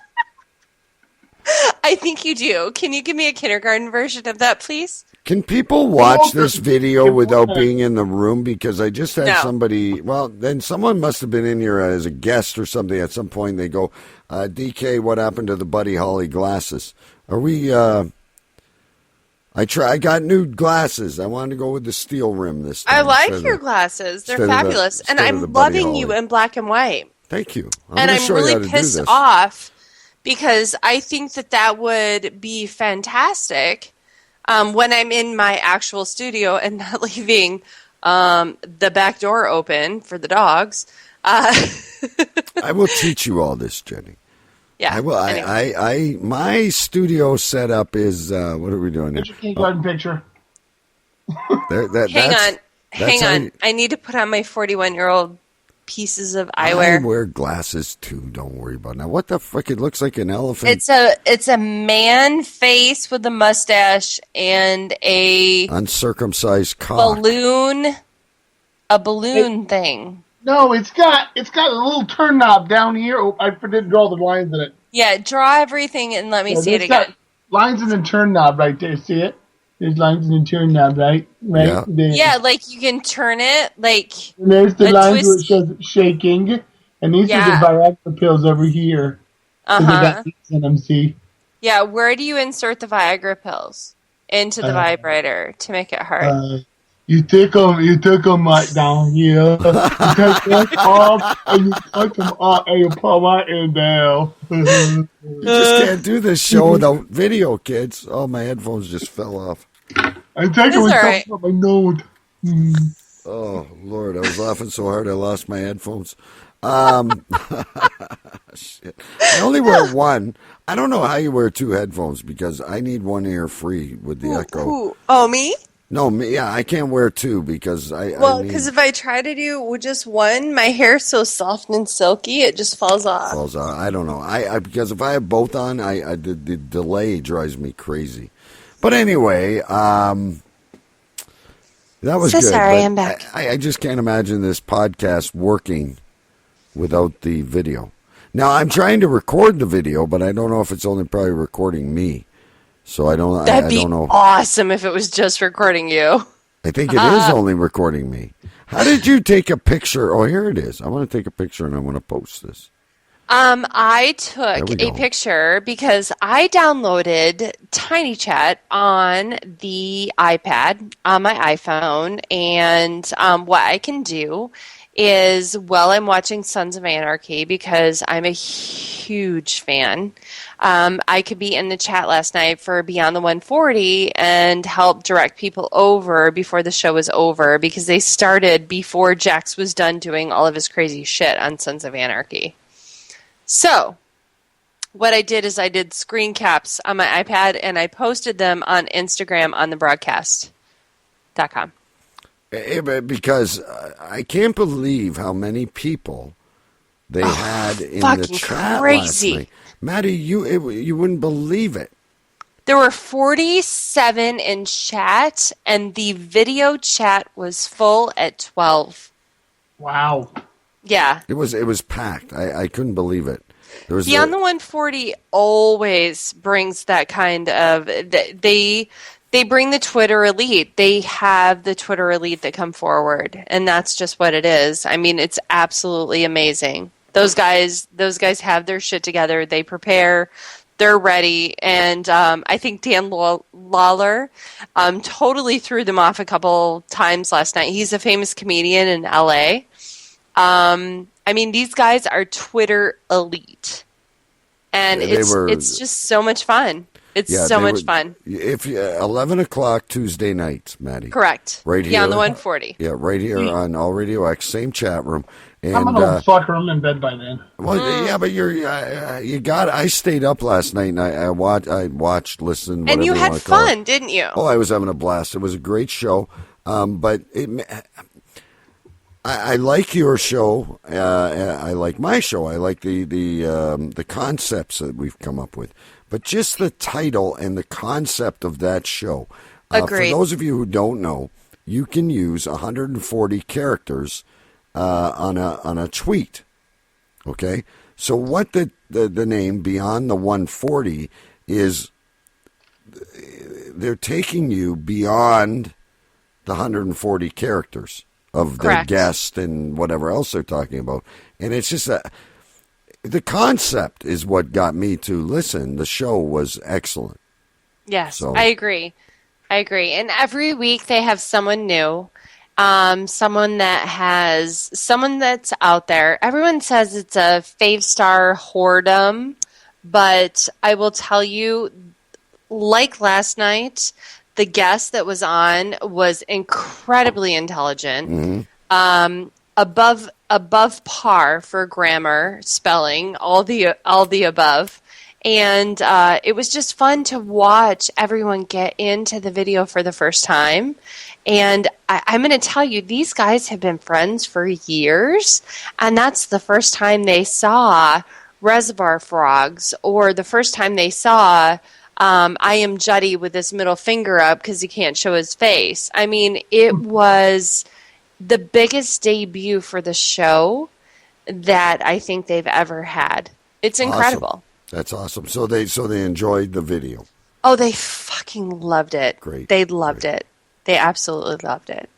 I think you do. Can you give me a kindergarten version of that, please? Can people watch this video without being in the room? Because I just had No. somebody, well, then someone must have been in here as a guest or something at some point. They go, DK, what happened to the Buddy Holly glasses? Are we, I got new glasses. I wanted to go with the steel rim this time. I like instead your of- glasses. They're instead of the- fabulous. And instead of the I'm Buddy loving you Holly. in black and white. Thank you. And gonna I'm show you how really to do pissed this. off because I think that would be fantastic when I'm in my actual studio and not leaving the back door open for the dogs. I will teach you all this, Jenny. Yeah. I will. Anyway. My studio setup is. What are we doing here? Kindergarten picture. Hang on. I need to put on my 41-year-old pieces of I eyewear. wear glasses too. Don't worry about it. Now. What the frick? It looks like an elephant. It's a man face with a mustache and a Uncircumcised cock. balloon thing. No, it's got a little turn knob down here. Oh, I didn't draw the lines in it. Yeah, draw everything and let me see it It's got again. lines and a turn knob right there. See it? There's lines and a turn knob right Yeah. there. Yeah, like you can turn it like And there's the a lines where it twist. shows it shaking. And these Yeah. are the Viagra pills over here. So they got these in them, see? Yeah, where do you insert the Viagra pills? Into the vibrator to make it hard. You take them right down here. You take them off and you take them off and you put right in there. You just can't do this show without video, kids. Oh, my headphones just fell off. I take them It's and all right. come from my nose. Oh, Lord. I was laughing so hard I lost my headphones. Shit. I only wear one. I don't know how you wear two headphones because I need one ear free with the echo. Oh, me? No, me. Yeah, I can't wear two because Well, because if I try to do with just one, my hair's so soft and silky, it just falls off. falls out. I don't know. I because if I have both on, the delay drives me crazy. But anyway, that was good. Sorry, but I'm back. I just can't imagine this podcast working without the video. Now I'm trying to record the video, but I don't know if it's only probably recording me. So I don't. That'd I be don't know. awesome if it was just recording you. I think it is only recording me. How did you take a picture? Oh, here it is. I want to take a picture and I want to post this. I took a picture because I downloaded TinyChat on the iPad on my iPhone, and what I can do is while I'm watching Sons of Anarchy, because I'm a huge fan, I could be in the chat last night for Beyond the 140 and help direct people over before the show was over, because they started before Jax was done doing all of his crazy shit on Sons of Anarchy. So, what I did is I did screen caps on my iPad and I posted them on Instagram on the broadcast.com. Because I can't believe how many people they had in the chat crazy. last night. Maddie, you wouldn't believe it. There were 47 in chat, and the video chat was full at 12. Wow. Yeah. It was packed. I couldn't believe it. There was Beyond the 140 always brings that kind of they bring the Twitter elite. They have the Twitter elite that come forward, and that's just what it is. I mean, it's absolutely amazing. Those guys have their shit together. They prepare. They're ready, and I think Dan Lawler totally threw them off a couple times last night. He's a famous comedian in LA. I mean, these guys are Twitter elite, and it's just so much fun. It's so much fun. If 11 o'clock Tuesday night, Maddie. Correct. Right here. Yeah, on the 140. Yeah, right here on All Radio X, same chat room. And, I'm an old fucker. I'm in bed by then. Well, yeah, but you got. I stayed up last night and I watched, listened, whatever and you had fun, didn't you? Oh, I was having a blast. It was a great show. But I like your show. I like my show. I like the concepts that we've come up with. But just the title and the concept of that show. Agreed. For those of you who don't know, you can use 140 characters on a tweet. Okay? So what the name Beyond the 140 is, they're taking you beyond the 140 characters of their guest and whatever else they're talking about. And it's just the concept is what got me to listen. The show was excellent. Yes, so. I agree. And every week they have someone new, someone that's out there. Everyone says it's a 5-star whoredom, but I will tell you, like last night, the guest that was on was incredibly intelligent. Mm-hmm. Above par for grammar, spelling, all the above. And it was just fun to watch everyone get into the video for the first time. And I'm going to tell you, these guys have been friends for years, and that's the first time they saw Reservoir Frogs, or the first time they saw I Am Juddy with his middle finger up because he can't show his face. I mean, it was the biggest debut for the show that I think they've ever had. It's incredible. Awesome. That's awesome. So they enjoyed the video. Oh, they fucking loved it. Great. They loved it. They absolutely loved it.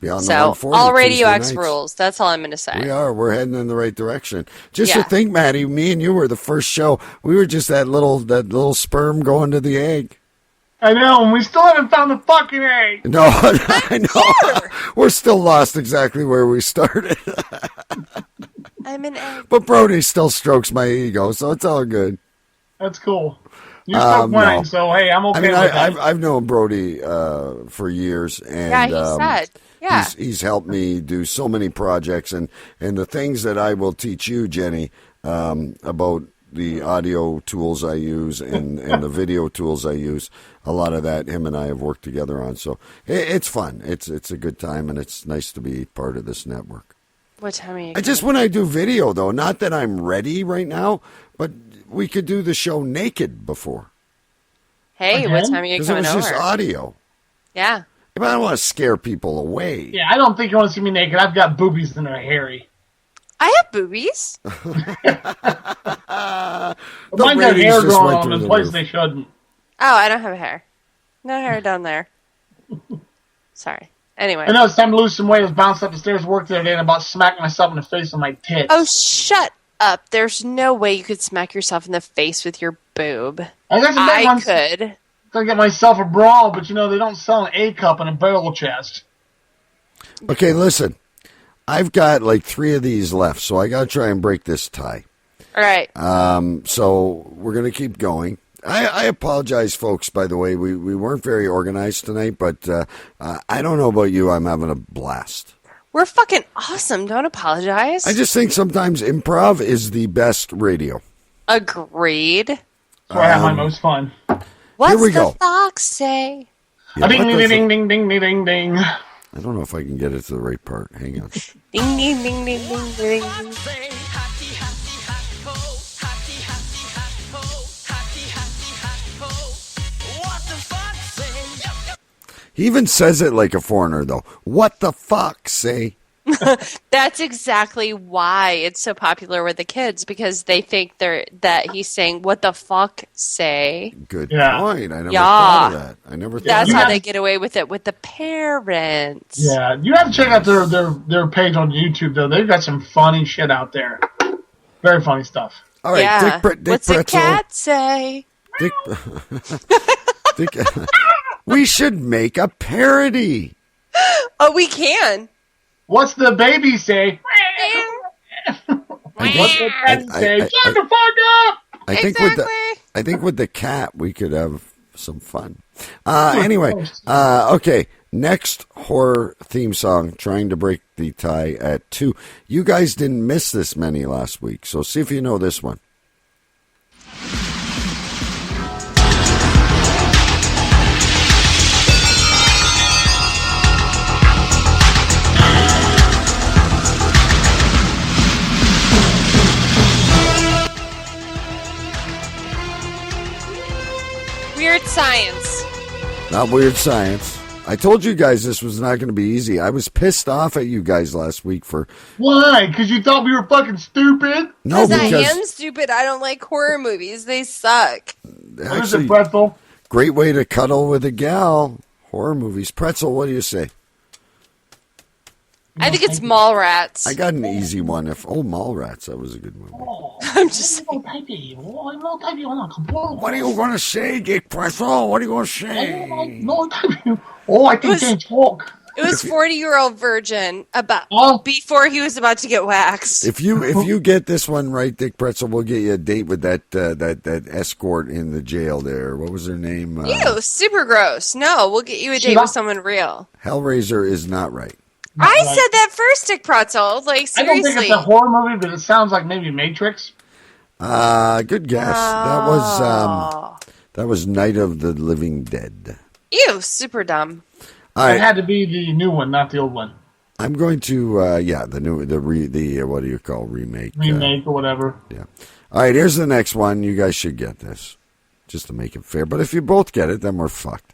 Beyond so, the all Radio X nights. rules. That's all I'm going to say. We're heading in the right direction. Just to think, Maddie, me and you were the first show. We were just that little sperm going to the egg. I know, and we still haven't found the fucking egg. No, I know. We're still lost exactly where we started. I'm an egg. But Brody still strokes my ego, so it's all good. That's cool. You're still winning, so hey, I'm okay with that. I've known Brody for years. And, he said. Yeah. He's helped me do so many projects, and the things that I will teach you, Jenny, about the audio tools I use and the video tools I use. A lot of that him and I have worked together on. So it's fun. It's a good time, and it's nice to be part of this network. What time are you? When I do video, though, not that I'm ready right now, but we could do the show naked before. Hey, what time are you Because it coming was over? just audio. Yeah. But I don't want to scare people away. Yeah, I don't think you want to see me naked. I've got boobies and they're hairy. I have boobies. Mine got hair growing on in places they shouldn't. Oh, I don't have hair. No hair down there. Sorry. Anyway. I know it's time to lose some weight. I was bouncing up the stairs to work the other day and about smacked myself in the face with my tits. Oh, shut up. There's no way you could smack yourself in the face with your boob. I could. I get myself a bra, but they don't sell an A cup and a barrel chest. Okay, listen. I've got like 3 of these left, so I got to try and break this tie. All right. So we're going to keep going. I apologize, folks, by the way. We weren't very organized tonight, but I don't know about you. I'm having a blast. We're fucking awesome. Don't apologize. I just think sometimes improv is the best radio. Agreed. That's where I have my most fun. What's Here we the go. fox say? Yeah, ding, what ding, does ding, ding, ding, ding, ding, ding. I don't know if I can get it to the right part. Hang on. Ding, ding, ding, ding, ding, ding. He even says it like a foreigner, though. What the fuck, say? That's exactly why it's so popular with the kids, because they think that he's saying "what the fuck say." Good point. I never thought of that. I never thought That's of how that. they get away with it with the parents. Yeah, you have to check out their page on YouTube, though. They've got some funny shit out there. Very funny stuff. All right, Yeah. Dick What's Pretzel. a cat say? Dick, Dick, we should make a parody. Oh, we can. What's the baby say? What's the cat say? Shut the fuck up! I think with the cat we could have some fun. Anyway, okay. Next horror theme song, trying to break the tie at 2. You guys didn't miss this many last week, so see if you know this one. Weird Science. Not Weird Science. I told you guys this was not going to be easy. I was pissed off at you guys last week for... Why? Because you thought we were fucking stupid? No, I am stupid. I don't like horror movies. They suck. What is it, Pretzel? Great way to cuddle with a gal. Horror movies. Pretzel, what do you say? I think it's Mallrats. I got an easy one. Mallrats, that was a good movie. I'm just What are you going to say, Dick Pretzel? What are you going to say? I think they talk. It was 40-year-old virgin before he was about to get waxed. If you get this one right, Dick Pretzel, we'll get you a date with that escort in the jail there. What was her name? Ew, super gross. No, we'll get you a date with someone real. Hellraiser is not right. I said that first, Dick Pretzel. Like, seriously. I don't think it's a horror movie, but it sounds like maybe Matrix. Good guess. That was Night of the Living Dead. Ew, super dumb. All right. It had to be the new one, not the old one. I'm going to the what do you call remake? Remake or whatever. Yeah. All right, here's the next one. You guys should get this, just to make it fair. But if you both get it, then we're fucked.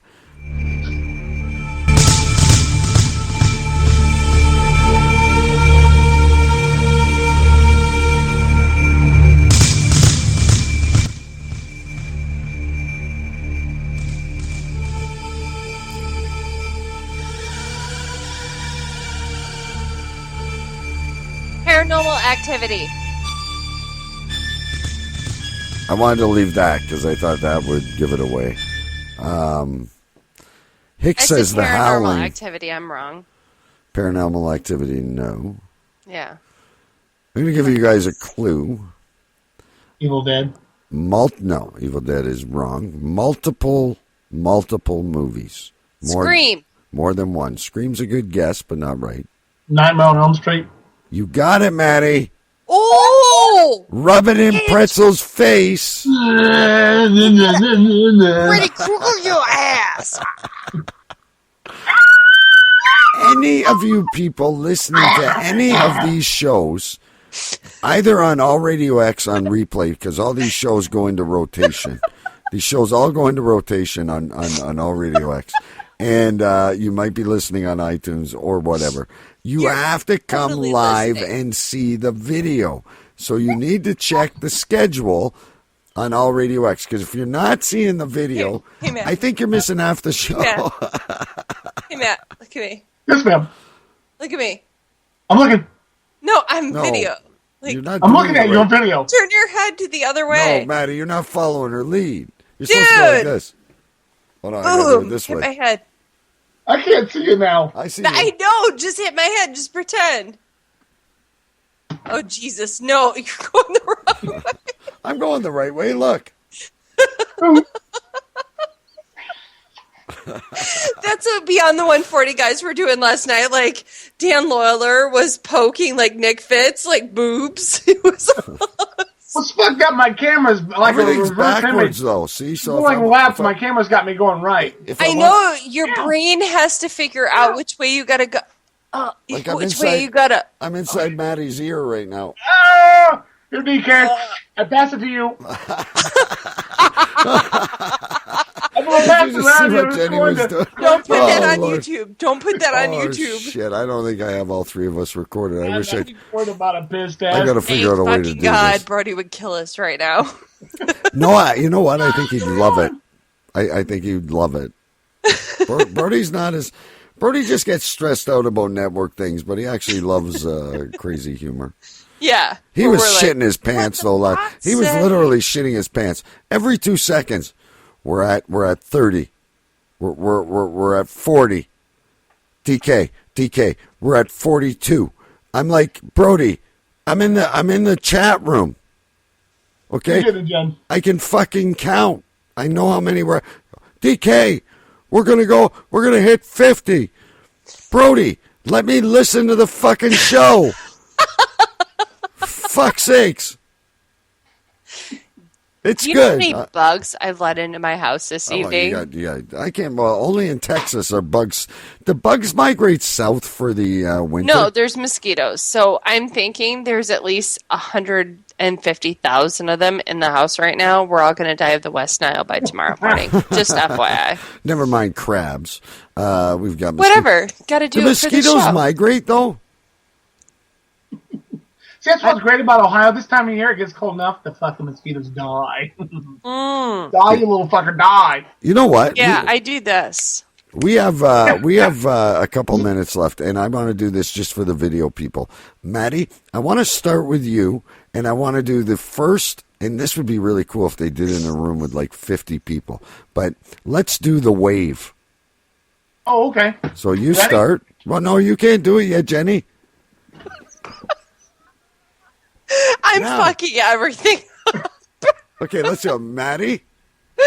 Paranormal Activity. I wanted to leave that because I thought that would give it away. Hicks says the Howling. Paranormal Activity. I'm wrong. Paranormal Activity, no. Yeah. I'm going to give you guys a clue. Evil Dead. No, Evil Dead is wrong. Multiple movies. Scream. More than one. Scream's a good guess, but not right. Nightmare on Elm Street. You got it, Maddie. Oh! Rub it in Pretzel's face. Freddy Krueger, your ass! Any of you people listening to any of these shows, either on All Radio X on replay, because all these shows go into rotation. These shows all go into rotation on All Radio X. And you might be listening on iTunes or whatever. You're have to come live and see the video. So you need to check the schedule on All Radio X. Because if you're not seeing the video, hey, Matt. I think you're missing half the show. Hey, Matt, look at me. Yes, ma'am. Look at me. I'm looking. No, I'm video. Like, You're not I'm doing looking it at you on right. video. Turn your head to the other way. No, Maddie, you're not following her lead. You're supposed to go like this. Hold on, I gotta do Boom. it this Hit way. my head. I can't see you now. I see you. I know. Just hit my head. Just pretend. Oh, Jesus. No, you're going the wrong way. I'm going the right way. Look. That's what Beyond the 140 guys were doing last night. Like, Dan Loyler was poking, like, Nick Fitz, like, boobs. It was What's fucked up? My camera's like a Everything's reverse backwards, image. though. See? So Going if left, I- my camera's got me going right. if I want- know your brain has to figure out which way you gotta go. Like I'm which inside, way you gotta. I'm inside Maddie's ear right now. Ah! Your DK. I pass it to you. I'm going to pass Did it you just see around what you. Jenny was doing? Don't put that on Lord. YouTube. Don't put that on Oh, YouTube. shit. I don't think I have all three of us recorded. I I'm wish I... not worried about a pissed ass. I got to figure out a way to Fucking do God, this. Brody would kill us right now. No, you know what? I think he'd love it. I think he'd love it. Brody's not as... Brody just gets stressed out about network things, but he actually loves crazy humor. Yeah. He where was we're like, shitting his pants though. Like, he was say? literally shitting his pants every 2 seconds. We're at 30. We're at 40. DK. We're at 42. I'm like, Brody, I'm in the chat room. Okay, You get it, Jen. I can fucking count. I know how many we're. DK, we're gonna hit 50. Brody, let me listen to the fucking show. Fuck's sakes. It's Do you know how good. many bugs I've let into my house this evening? I can't. Well, only in Texas are bugs. The bugs migrate south for the winter. No, there's mosquitoes. So I'm thinking there's at least 150,000 of them in the house right now. We're all going to die of the West Nile by tomorrow morning. Just FYI. Never mind crabs. We've got Whatever. Got to do Do it for the mosquitoes show. migrate though? See, that's what's great about Ohio. This time of year, it gets cold enough, the fucking mosquitoes die. Die, you little fucker, die. You know what? Yeah, I do this. We have a couple minutes left, and I want to do this just for the video people. Maddie, I want to start with you, and I want to do the first. And this would be really cool if they did it in a room with like 50 people. But let's do the wave. Oh, okay. So you Ready? start. Well, no, you can't do it yet, Jenny. I'm No. fucking everything. Okay, let's go. Maddie?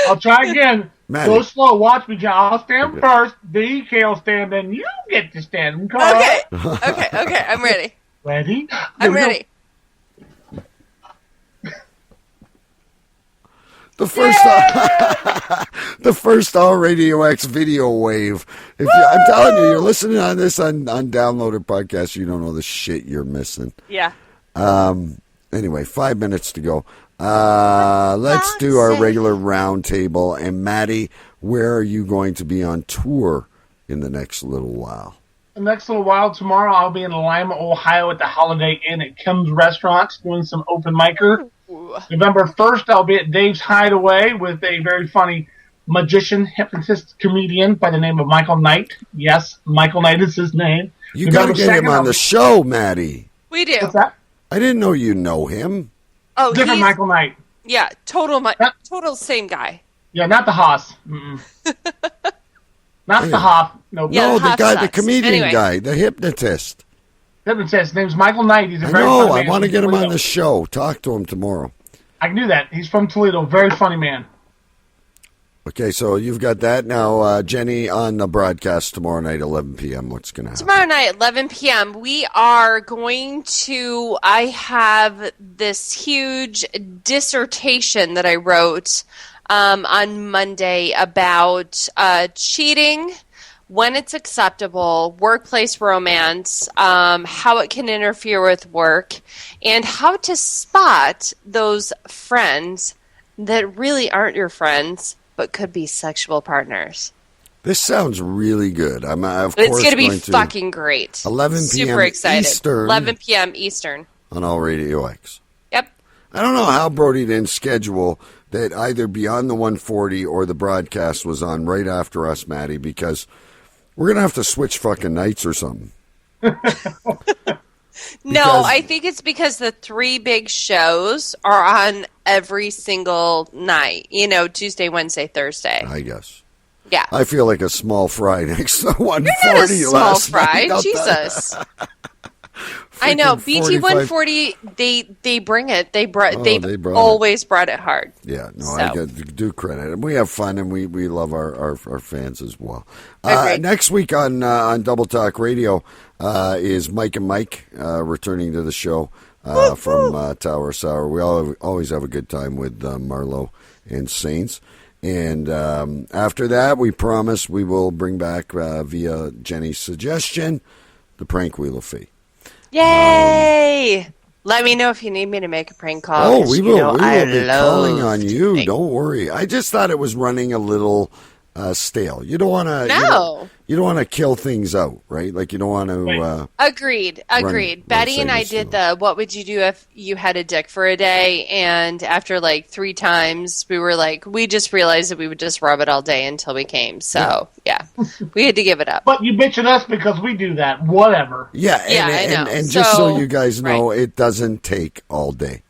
I'll try again. Maddie. Go slow. Watch me, John. I'll stand first. DK will stand, then you get to stand. Come on. Okay. I'm ready. Ready? I'm ready. The first, the first All Radio X video wave. If I'm telling you, you're listening on this on downloaded podcast, you don't know the shit you're missing. Yeah. Anyway, 5 minutes to go. Let's do our regular round table. And Maddie, where are you going to be on tour in the next little while? The next little while, tomorrow, I'll be in Lima, Ohio at the Holiday Inn at Kim's Restaurants doing some open micer. November 1st, I'll be at Dave's Hideaway with a very funny magician, hypnotist, comedian by the name of Michael Knight. Yes, Michael Knight is his name. You got to November get him 2nd, on I'll the be- show, Maddie. We do. What's that? I didn't know you know him. Oh, Different he's- Michael Knight. Yeah, total same guy. Yeah, not the Haas. Mm-mm. Not the Hoff. Nope. Yeah, No, the the Hoff guy, the sucks. comedian Anyway. guy, the hypnotist. Hypnotist. His name's Michael Knight. He's a I very know. funny I man. want to get him on the Toledo. show. Talk to him tomorrow. I can do that. He's from Toledo. Very funny man. Okay, so you've got that. Now, Jenny, on the broadcast tomorrow night, 11 p.m., what's going to happen? Tomorrow night, 11 p.m., we are going to, I have this huge dissertation that I wrote on Monday about cheating, when it's acceptable, workplace romance, how it can interfere with work, and how to spot those friends that really aren't your friends, but could be sexual partners. This sounds really good. I'm of It's course going to be going fucking great. 11 p.m. Super excited. Eastern. 11 p.m. Eastern. On All Radio X. Yep. I don't know how Brody didn't schedule that either Beyond the 140 or the broadcast was on right after us, Maddie, because we're going to have to switch fucking nights or something. No, I think it's because the three big shows are on every single night. You know, Tuesday, Wednesday, Thursday. I guess. Yeah. I feel like a small fry next to 140 You're not a small last fry. night. Jesus. I know. BT 140, they bring it. They always brought it hard. Yeah, no, So. I do credit. And we have fun, and we love our fans as well. Okay. Next week on Double Talk Radio is Mike and Mike returning to the show from Tower Sour. We always have a good time with Marlo and Saints. And after that, we promise we will bring back, via Jenny's suggestion, the Prank Wheel of Fate. Yay! Let me know if you need me to make a prank call. Oh, we will. We will be calling on to you. prank. Don't worry. I just thought it was running a little stale. You don't want to. No. You don't want to kill things out, right? Like you don't want to. Agreed. Betty and I did the what would you do if you had a dick for a day? And after like 3 times, we were like, we just realized that we would just rub it all day until we came. So, yeah. We had to give it up. But you bitch at us because we do that. Whatever. Yeah, I know. And just so you guys know, it doesn't take all day.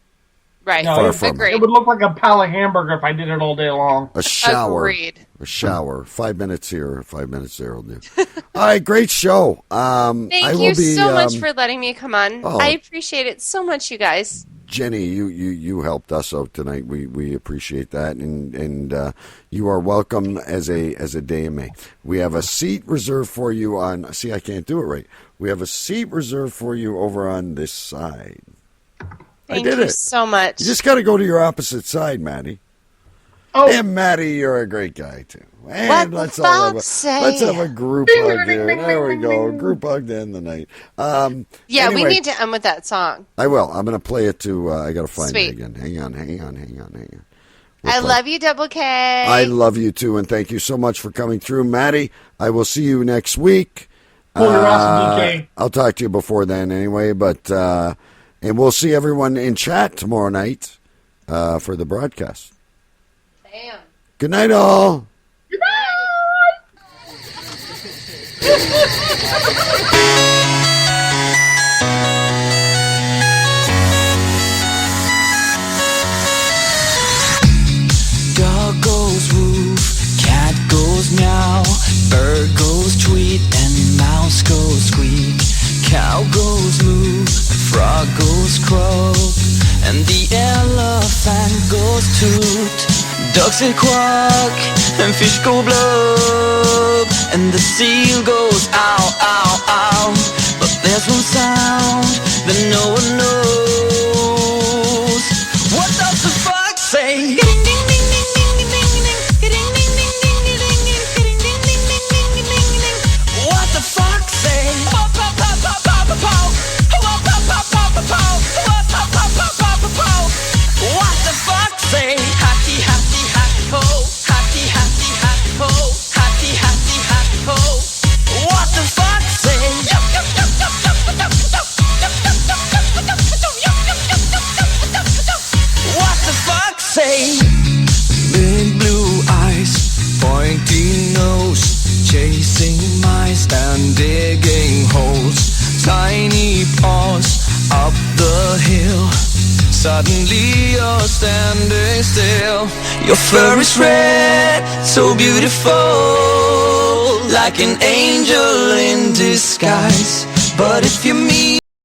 Right. Far from it would look like a pallet hamburger if I did it all day long. A shower. Agreed. A shower. 5 minutes here, 5 minutes there will do. All right, great show. Thank you so much for letting me come on. Oh. I appreciate it so much, you guys. Jenny, you helped us out tonight. We appreciate that, and you are welcome as a day in May. We have a seat reserved for you on. See, I can't do it right. We have a seat reserved for you over on this side. Thank I did you it. so much. You just got to go to your opposite side, Maddie. Oh, and Maddie, you're a great guy too. And What let's the all fuck say? let's have a group hug here. There we go, group hug to end the night. Yeah, anyway, we need to end with that song. I will. I'm going to play it to. I got to find Sweet. it again. Hang on. I love you, Double K. I love you too, and thank you so much for coming through, Maddie. I will see you next week. You're awesome, DK. I'll talk to you before then, anyway. But and we'll see everyone in chat tomorrow night for the broadcast. Damn. Good night, all. Dog goes woof, cat goes meow, bird goes tweet, and mouse goes squeak. Cow goes moo, frog goes croak, and the elephant goes toot. Ducks say quack, and fish go blub, and the seal goes ow, ow, ow. But there's one sound that no one knows. What does the fox say? What the fox say? What the fox say? Happy, happy, happy ho. Happy, happy, happy ho. Happy, happy, happy ho. What the fox say? What the fox say? Big blue eyes, pointy nose, chasing mice and digging holes. Tiny paws up the hill. Suddenly you're standing still. Your fur is red, so beautiful, like an angel in disguise. But if you meet